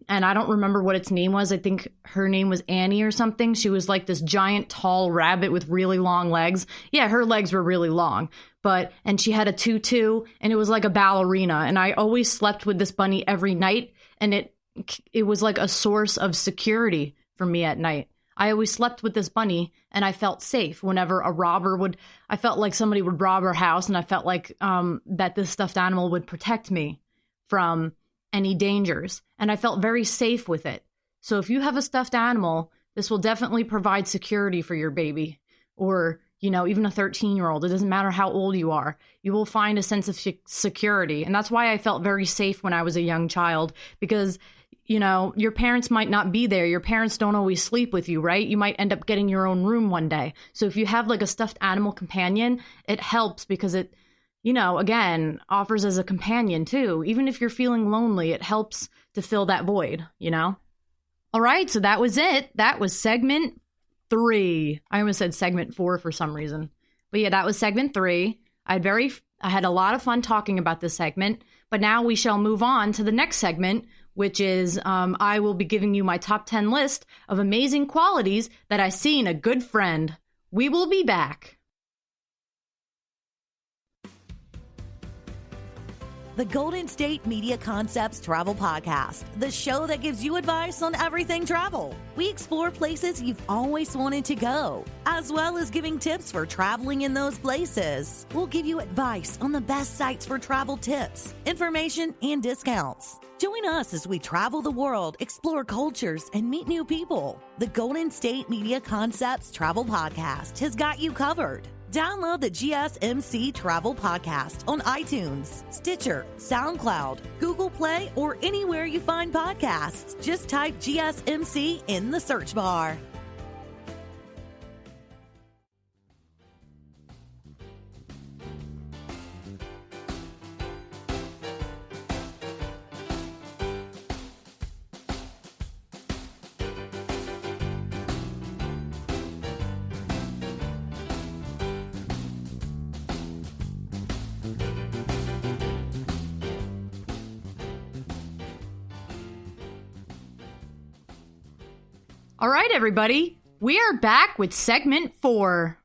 S2: and I don't remember what its name was. I think her name was Annie or something. She was like this giant tall rabbit with really long legs. Yeah, her legs were really long, and she had a tutu, and it was like a ballerina, and I always slept with this bunny every night, and it was like a source of security for me at night. I always slept with this bunny, and I felt safe whenever I felt like somebody would rob our house, and I felt like that this stuffed animal would protect me from any dangers, and I felt very safe with it. So if you have a stuffed animal, this will definitely provide security for your baby, or, even a 13-year-old. It doesn't matter how old you are. You will find a sense of security, and that's why I felt very safe when I was a young child, because your parents might not be there. Your parents don't always sleep with you, right? You might end up getting your own room one day. So if you have like a stuffed animal companion, it helps because it, again, offers as a companion too. Even if you're feeling lonely, it helps to fill that void, All right, so that was it. That was segment 3. I almost said segment 4 for some reason. But yeah, that was segment 3. I had a lot of fun talking about this segment, but now we shall move on to the next segment, which is I will be giving you my top 10 list of amazing qualities that I see in a good friend. We will be back.
S1: The Golden State Media Concepts Travel Podcast, the show that gives you advice on everything travel. We explore places you've always wanted to go, as well as giving tips for traveling in those places. We'll give you advice on the best sites for travel tips, information, and discounts. Join us as we travel the world, explore cultures, and meet new people. The Golden State Media Concepts Travel Podcast has got you covered. Download the GSMC Travel Podcast on iTunes, Stitcher, SoundCloud, Google Play, or anywhere you find podcasts. Just type GSMC in the search bar.
S2: All right, everybody, we are back with segment 4.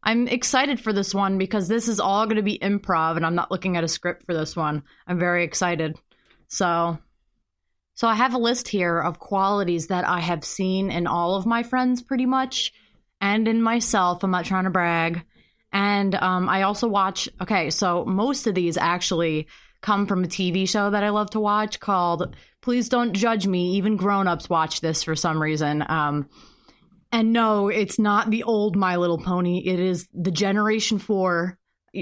S2: I'm excited for this one because this is all going to be improv, and I'm not looking at a script for this one. I'm very excited. So I have a list here of qualities that I have seen in all of my friends pretty much, and in myself. I'm not trying to brag. And I also watch, so most of these actually come from a TV show that I love to watch called Please Don't Judge Me. Even grown-ups watch this for some reason. And no, it's not the old My Little Pony. It is the Generation 4.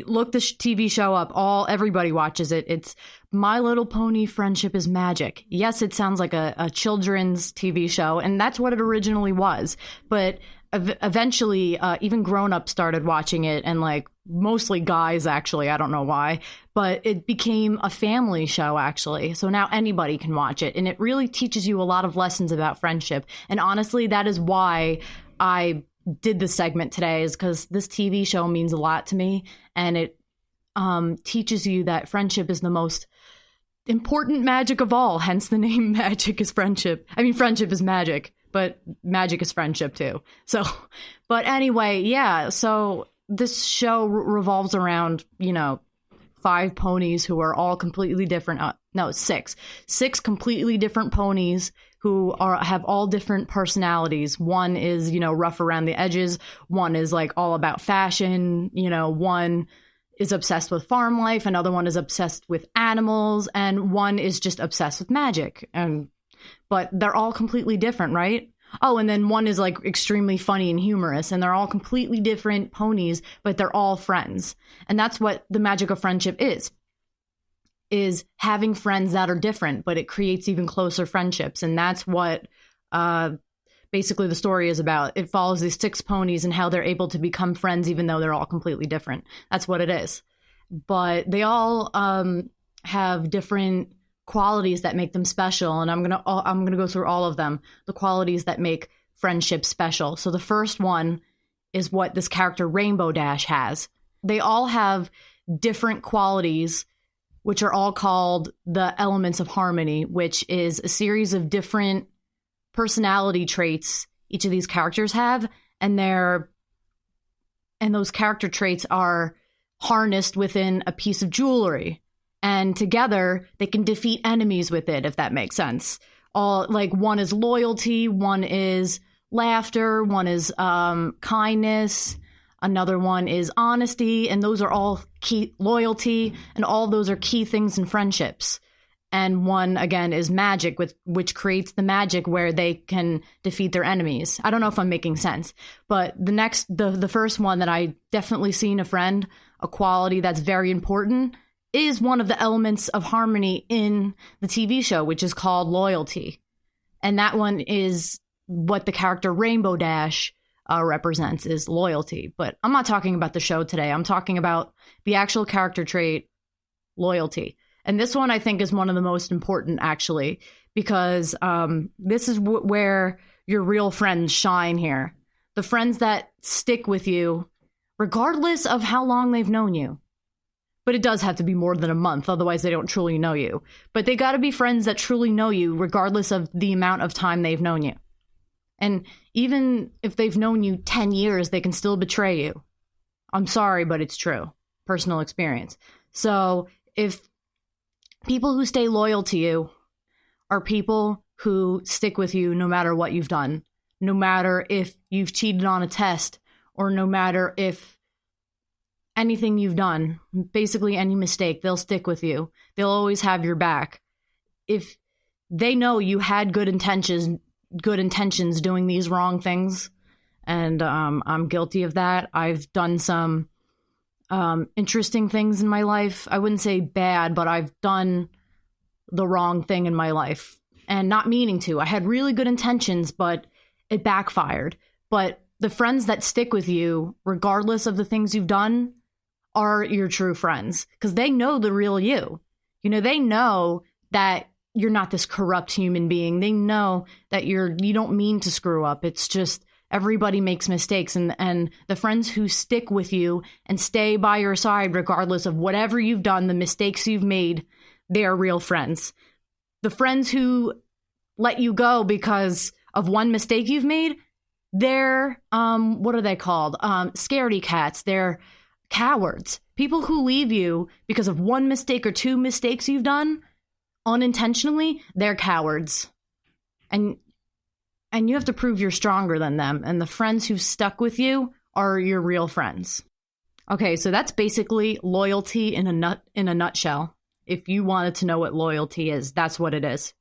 S2: Look the TV show up. Everybody watches it. It's My Little Pony Friendship is Magic. Yes, it sounds like a children's TV show, and that's what it originally was. But eventually, even grown-ups started watching it, and like mostly guys, actually. I don't know why. But it became a family show, actually. So now anybody can watch it. And it really teaches you a lot of lessons about friendship. And honestly, that is why I did this segment today, is because this TV show means a lot to me. And it teaches you that friendship is the most important magic of all. Hence the name Magic is Friendship. I mean, friendship is magic, but magic is friendship too. So, but anyway, yeah. So this show revolves around, 5 ponies who are all completely different. 6 completely different ponies who have all different personalities. One is, rough around the edges. One is like all about fashion. One is obsessed with farm life. Another one is obsessed with animals. And one is just obsessed with magic. And but they're all completely different, right? Oh, and then one is like extremely funny and humorous, and they're all completely different ponies, but they're all friends. And that's what the magic of friendship is having friends that are different, but it creates even closer friendships. And that's what basically the story is about. It follows these 6 ponies and how they're able to become friends even though they're all completely different. That's what it is. But they all have different qualities that make them special, and I'm gonna go through all of them, the qualities that make friendship special. So the first one is what this character Rainbow Dash has. They all have different qualities, which are all called the elements of harmony, which is a series of different personality traits each of these characters have, and those character traits are harnessed within a piece of jewelry. And together, they can defeat enemies with it, if that makes sense. One is loyalty, one is laughter, one is kindness, another one is honesty, and those are all key. Loyalty, and all those are key things in friendships. And one, again, is magic, which creates the magic where they can defeat their enemies. I don't know if I'm making sense, but the first one that I definitely see in a friend, a quality that's very important, is one of the elements of harmony in the TV show, which is called loyalty. And that one is what the character Rainbow Dash represents, is loyalty. But I'm not talking about the show today. I'm talking about the actual character trait, loyalty. And this one I think is one of the most important, actually, because this is where your real friends shine here. The friends that stick with you regardless of how long they've known you. But it does have to be more than a month, otherwise they don't truly know you. But they got to be friends that truly know you, regardless of the amount of time they've known you. And even if they've known you 10 years, they can still betray you. I'm sorry, but it's true. Personal experience. So if people who stay loyal to you are people who stick with you no matter what you've done, no matter if you've cheated on a test, or no matter if anything you've done, basically any mistake, they'll stick with you. They'll always have your back. If they know you had good intentions doing these wrong things, and I'm guilty of that. I've done some interesting things in my life. I wouldn't say bad, but I've done the wrong thing in my life, and not meaning to. I had really good intentions, but it backfired. But the friends that stick with you, regardless of the things you've done, are your true friends, because they know the real you. You know, they know that you're not this corrupt human being. They know that you don't mean to screw up. It's just everybody makes mistakes, and the friends who stick with you and stay by your side regardless of whatever you've done, the mistakes you've made, they are real friends. The friends who let you go because of one mistake you've made, they're what are they called? Scaredy cats. They're cowards. People who leave you because of one mistake or two mistakes you've done unintentionally, they're cowards. And you have to prove you're stronger than them. And the friends who stuck with you are your real friends. Okay, so that's basically loyalty in a nutshell. If you wanted to know what loyalty is, that's what it is.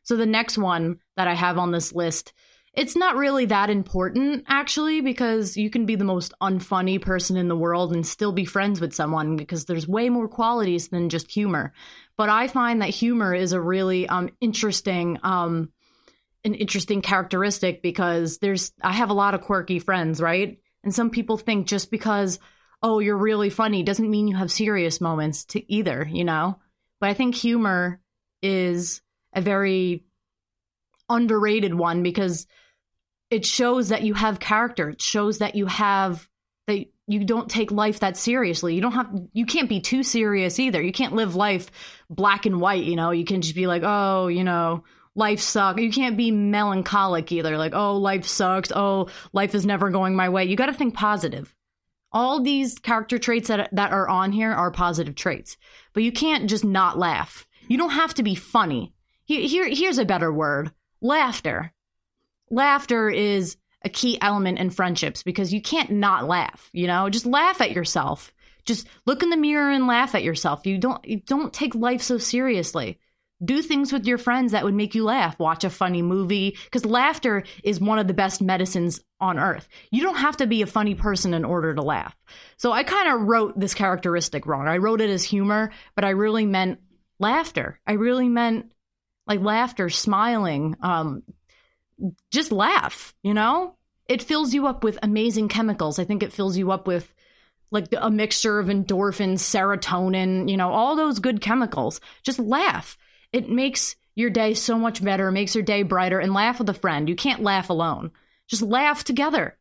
S2: So the next one that I have on this list, it's not really that important, actually, because you can be the most unfunny person in the world and still be friends with someone, because there's way more qualities than just humor. But I find that humor is a really interesting characteristic, because I have a lot of quirky friends, right? And some people think just because, oh, you're really funny doesn't mean you have serious moments to either, you know? But I think humor is a very underrated one, because it shows that you have character. It shows that that you don't take life that seriously. You can't be too serious either. You can't live life black and white, you know? You can just be like, oh, you know, life sucks. You can't be melancholic either. Like, oh, life sucks. Oh, life is never going my way. You got to think positive. All these character traits that are on here are positive traits, but you can't just not laugh. You don't have to be funny. Here's a better word. Laughter. Laughter is a key element in friendships, because you can't not laugh, you know? Just laugh at yourself. Just look in the mirror and laugh at yourself. You don't take life so seriously. Do things with your friends that would make you laugh. Watch a funny movie, because laughter is one of the best medicines on earth. You don't have to be a funny person in order to laugh. So I kind of wrote this characteristic wrong. I wrote it as humor, but I really meant laughter. I really meant like laughter, smiling, just laugh, you know? It fills you up with amazing chemicals. I think it fills you up with like a mixture of endorphins, serotonin, you know, all those good chemicals. Just laugh. It makes your day so much better. It makes your day brighter. And laugh with a friend. You can't laugh alone. Just laugh together.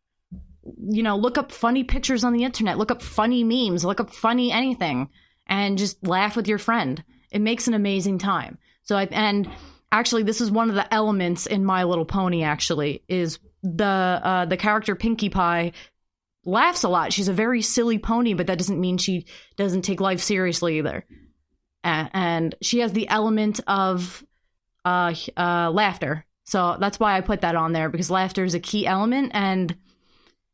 S2: You know, look up funny pictures on the internet. Look up funny memes. Look up funny anything. And just laugh with your friend. It makes an amazing time. And actually, this is one of the elements in My Little Pony, actually, is the character Pinkie Pie laughs a lot. She's a very silly pony, but that doesn't mean she doesn't take life seriously either. And she has the element of laughter. So that's why I put that on there, because laughter is a key element, and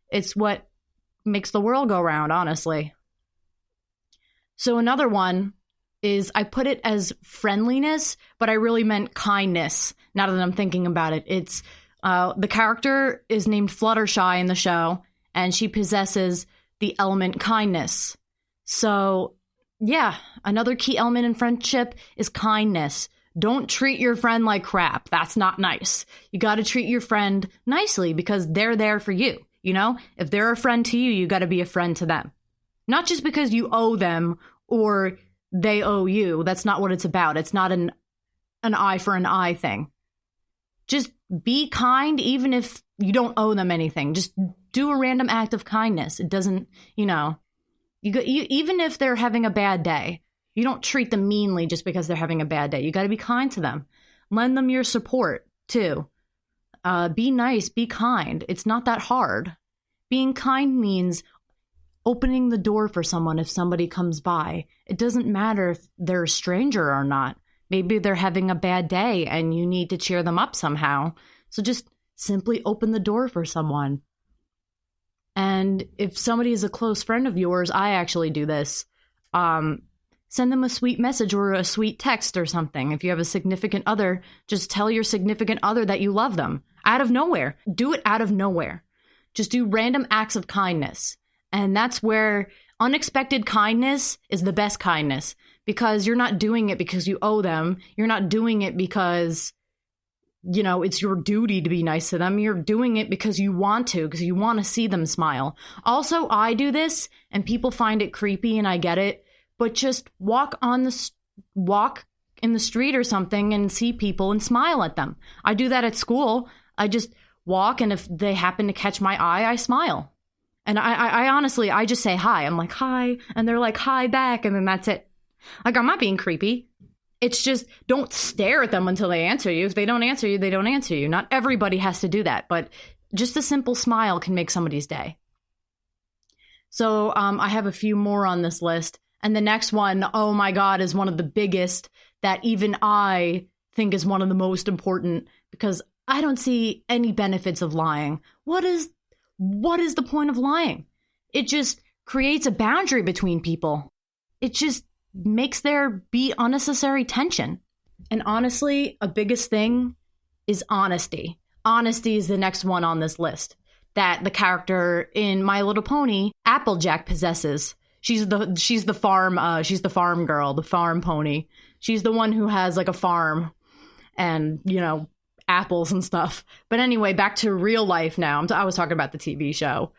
S2: it's what makes the world go round, honestly. So another one is I put it as friendliness, but I really meant kindness, now that I'm thinking about it. It's the character is named Fluttershy in the show, and she possesses the element kindness. So yeah, another key element in friendship is kindness. Don't treat your friend like crap. That's not nice. You got to treat your friend nicely, because they're there for you. You know, if they're a friend to you, you got to be a friend to them. Not just because you owe them or they owe you. That's not what it's about. It's not an eye for an eye thing. Just be kind, even if you don't owe them anything. Just do a random act of kindness. It doesn't, you know, even if they're having a bad day, you don't treat them meanly just because they're having a bad day. You got to be kind to them. Lend them your support, too. Be nice, be kind. It's not that hard. Being kind means opening the door for someone if somebody comes by. It doesn't matter if they're a stranger or not. Maybe they're having a bad day and you need to cheer them up somehow. So just simply open the door for someone. And if somebody is a close friend of yours, I actually do this. Send them a sweet message or a sweet text or something. If you have a significant other, just tell your significant other that you love them. Out of nowhere. Do it out of nowhere. Just do random acts of kindness. And that's where unexpected kindness is the best kindness, because you're not doing it because you owe them. You're not doing it because, you know, it's your duty to be nice to them. You're doing it because you want to see them smile. Also, I do this and people find it creepy, and I get it, but just walk in the street or something and see people and smile at them. I do that at school. I just walk, and if they happen to catch my eye, I smile. And I honestly, I just say hi. I'm like, hi. And they're like, hi back. And then that's it. Like, I'm not being creepy. It's just, don't stare at them until they answer you. If they don't answer you, they don't answer you. Not everybody has to do that, but just a simple smile can make somebody's day. So I have a few more on this list. And the next one, oh my God, is one of the biggest that even I think is one of the most important, because I don't see any benefits of lying. What is the point of lying? It just creates a boundary between people. It just makes there be unnecessary tension. And honestly, a biggest thing is honesty. Honesty is the next one on this list that the character in My Little Pony, Applejack, possesses. She's the farm girl, the farm pony. She's the one who has like a farm and, you know, apples and stuff. But anyway, back to real life now. I was talking about the TV show.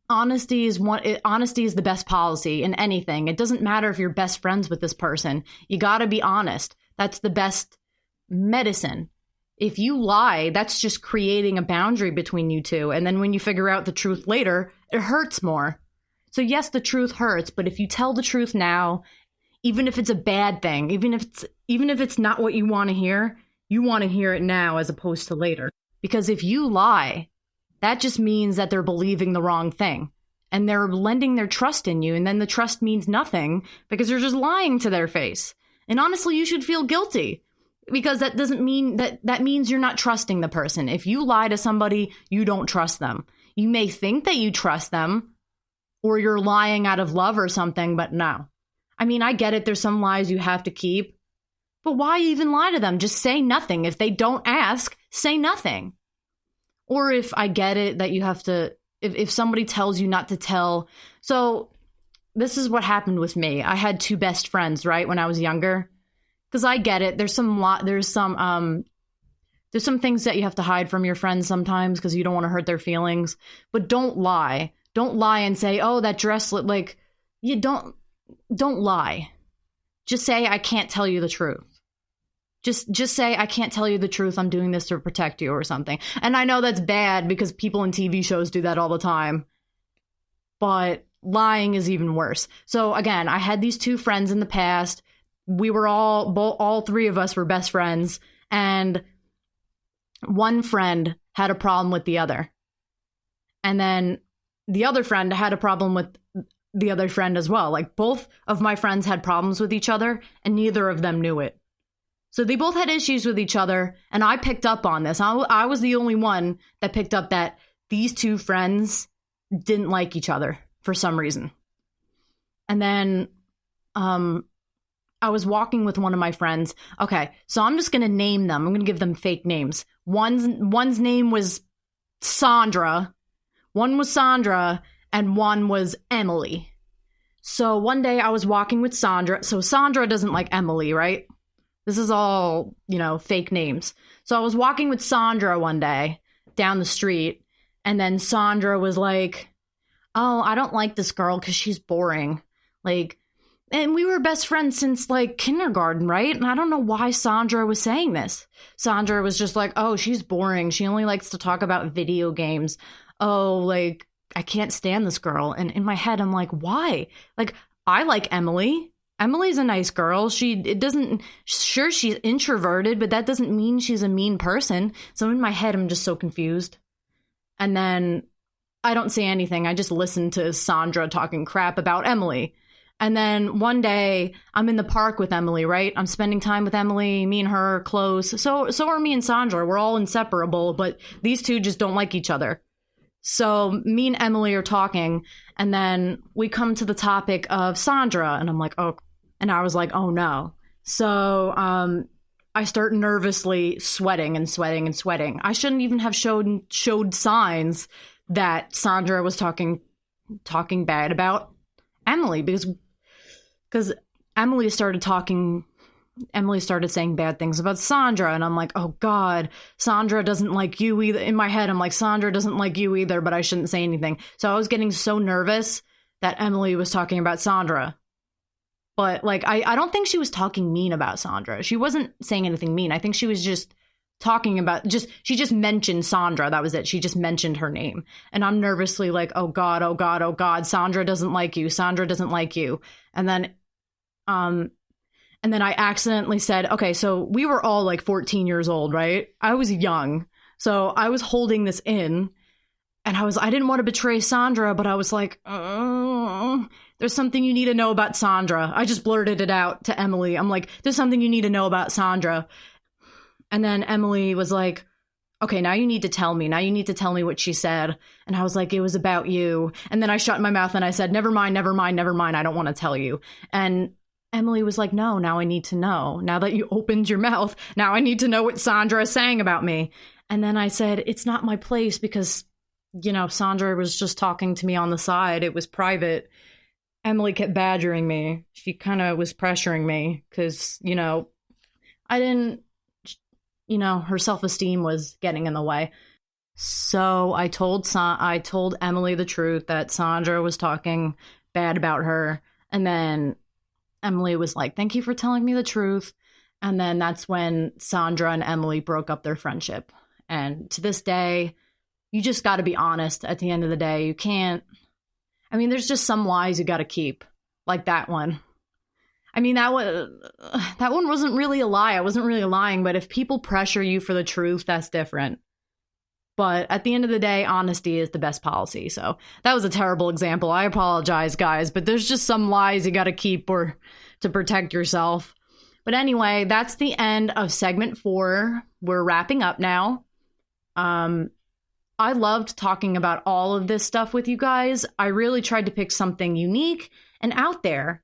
S2: Honesty is the best policy in anything. It doesn't matter if you're best friends with this person. You got to be honest. That's the best medicine. If you lie, that's just creating a boundary between you two. And then when you figure out the truth later, it hurts more. So yes, the truth hurts, but if you tell the truth now, even if it's a bad thing, even if it's not what you want to hear it now as opposed to later. Because if you lie, that just means that they're believing the wrong thing and they're lending their trust in you. And then the trust means nothing because you're just lying to their face. And honestly, you should feel guilty, because that doesn't mean that means you're not trusting the person. If you lie to somebody, you don't trust them. You may think that you trust them or you're lying out of love or something, but no. I mean, I get it. There's some lies you have to keep, But why even lie to them? Just say nothing. If they don't ask, say nothing. Or if I get it that you have to, if somebody tells you not to tell. So this is what happened with me. I had two best friends, right, when I was younger. Because I get it. There's some things that you have to hide from your friends sometimes because you don't want to hurt their feelings. But don't lie. Don't lie and say, oh, that dress looked like, you don't lie. Just say, I can't tell you the truth. Just say, I can't tell you the truth. I'm doing this to protect you or something. And I know that's bad because people in TV shows do that all the time. But lying is even worse. So again, I had these two friends in the past. We were all three of us were best friends. And one friend had a problem with the other. And then the other friend had a problem with the other friend as well. Like both of my friends had problems with each other and neither of them knew it. So they both had issues with each other, and I picked up on this. I was the only one that picked up that these two friends didn't like each other for some reason. And then I was walking with one of my friends. Okay, so I'm just going to name them. I'm going to give them fake names. One's name was Sandra. One was Sandra, and one was Emily. So one day I was walking with Sandra. So Sandra doesn't like Emily, right? This is all, fake names. So I was walking with Sandra one day down the street, and then Sandra was like, oh, I don't like this girl because she's boring. And we were best friends since kindergarten, right? And I don't know why Sandra was saying this. Sandra was just like, oh, she's boring. She only likes to talk about video games. Oh, I can't stand this girl. And in my head, I'm like, why? I like Emily. Emily's a nice girl. Sure, she's introverted, but that doesn't mean she's a mean person. So in my head, I'm just so confused. And then I don't say anything. I just listen to Sandra talking crap about Emily. And then one day I'm in the park with Emily, right? I'm spending time with Emily, me and her are close. So are me and Sandra. We're all inseparable, but these two just don't like each other. So me and Emily are talking, and then we come to the topic of Sandra, and I'm like, oh, and I was like, oh no. So I start nervously sweating and sweating and sweating. I shouldn't even have showed signs that Sandra was talking bad about Emily because Emily started saying bad things about Sandra, and I'm like, oh God, Sandra doesn't like you either. In my head, I'm like, Sandra doesn't like you either, but I shouldn't say anything. So I was getting so nervous that Emily was talking about Sandra. But I don't think she was talking mean about Sandra. She wasn't saying anything mean. I think she was just talking about, she just mentioned Sandra. That was it. She just mentioned her name. And I'm nervously like, oh God, oh God, oh God, Sandra doesn't like you. Sandra doesn't like you. And then I accidentally said, okay, so we were all 14 years old, right? I was young. So I was holding this in, and I didn't want to betray Sandra, but I was like, there's something you need to know about Sandra. I just blurted it out to Emily. I'm like, there's something you need to know about Sandra. And then Emily was like, okay, now you need to tell me. Now you need to tell me what she said. And I was like, it was about you. And then I shut my mouth and I said, never mind, never mind, never mind. I don't want to tell you. And Emily was like, no, now I need to know. Now that you opened your mouth, now I need to know what Sandra is saying about me. And then I said, it's not my place because, Sandra was just talking to me on the side. It was private. Emily kept badgering me. She kind of was pressuring me because, I didn't, her self-esteem was getting in the way. So I told Emily the truth that Sandra was talking bad about her. And then Emily was like, thank you for telling me the truth. And then that's when Sandra and Emily broke up their friendship. And to this day, you just got to be honest at the end of the day. You can't, there's just some lies you got to keep, like that one. That one wasn't really a lie. I wasn't really lying, but if people pressure you for the truth, that's different. But at the end of the day, honesty is the best policy. So that was a terrible example. I apologize, guys, but there's just some lies you got to keep or to protect yourself. But anyway, that's the end of segment 4. We're wrapping up now. I loved talking about all of this stuff with you guys. I really tried to pick something unique and out there.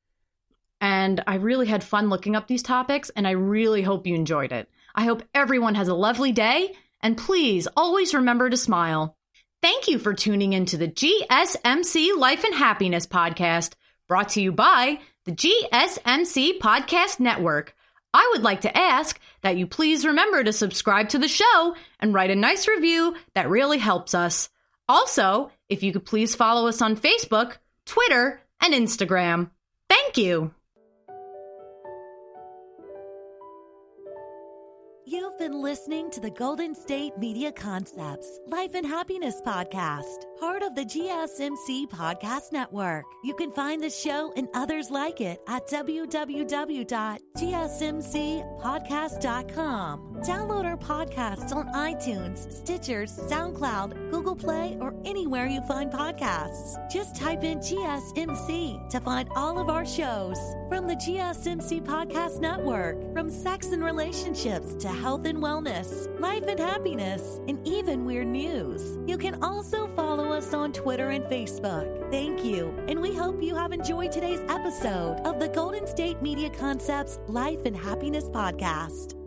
S2: And I really had fun looking up these topics, and I really hope you enjoyed it. I hope everyone has a lovely day, and please always remember to smile. Thank you for tuning into the GSMC Life and Happiness podcast, brought to you by the GSMC Podcast Network. I would like to ask that you please remember to subscribe to the show and write a nice review that really helps us. Also, if you could please follow us on Facebook, Twitter, and Instagram. Thank you.
S1: You've been listening to the Golden State Media Concepts Life and Happiness Podcast, part of the GSMC Podcast Network. You can find the show and others like it at www.gsmcpodcast.com. Download our podcasts on iTunes, Stitcher, SoundCloud, Google Play, or anywhere you find podcasts. Just type in GSMC to find all of our shows. From the GSMC Podcast Network, from sex and relationships to health and wellness, life and happiness, and even weird news. You can also follow us on Twitter and Facebook. Thank you, and we hope you have enjoyed today's episode of the Golden State Media Concepts Life and Happiness Podcast.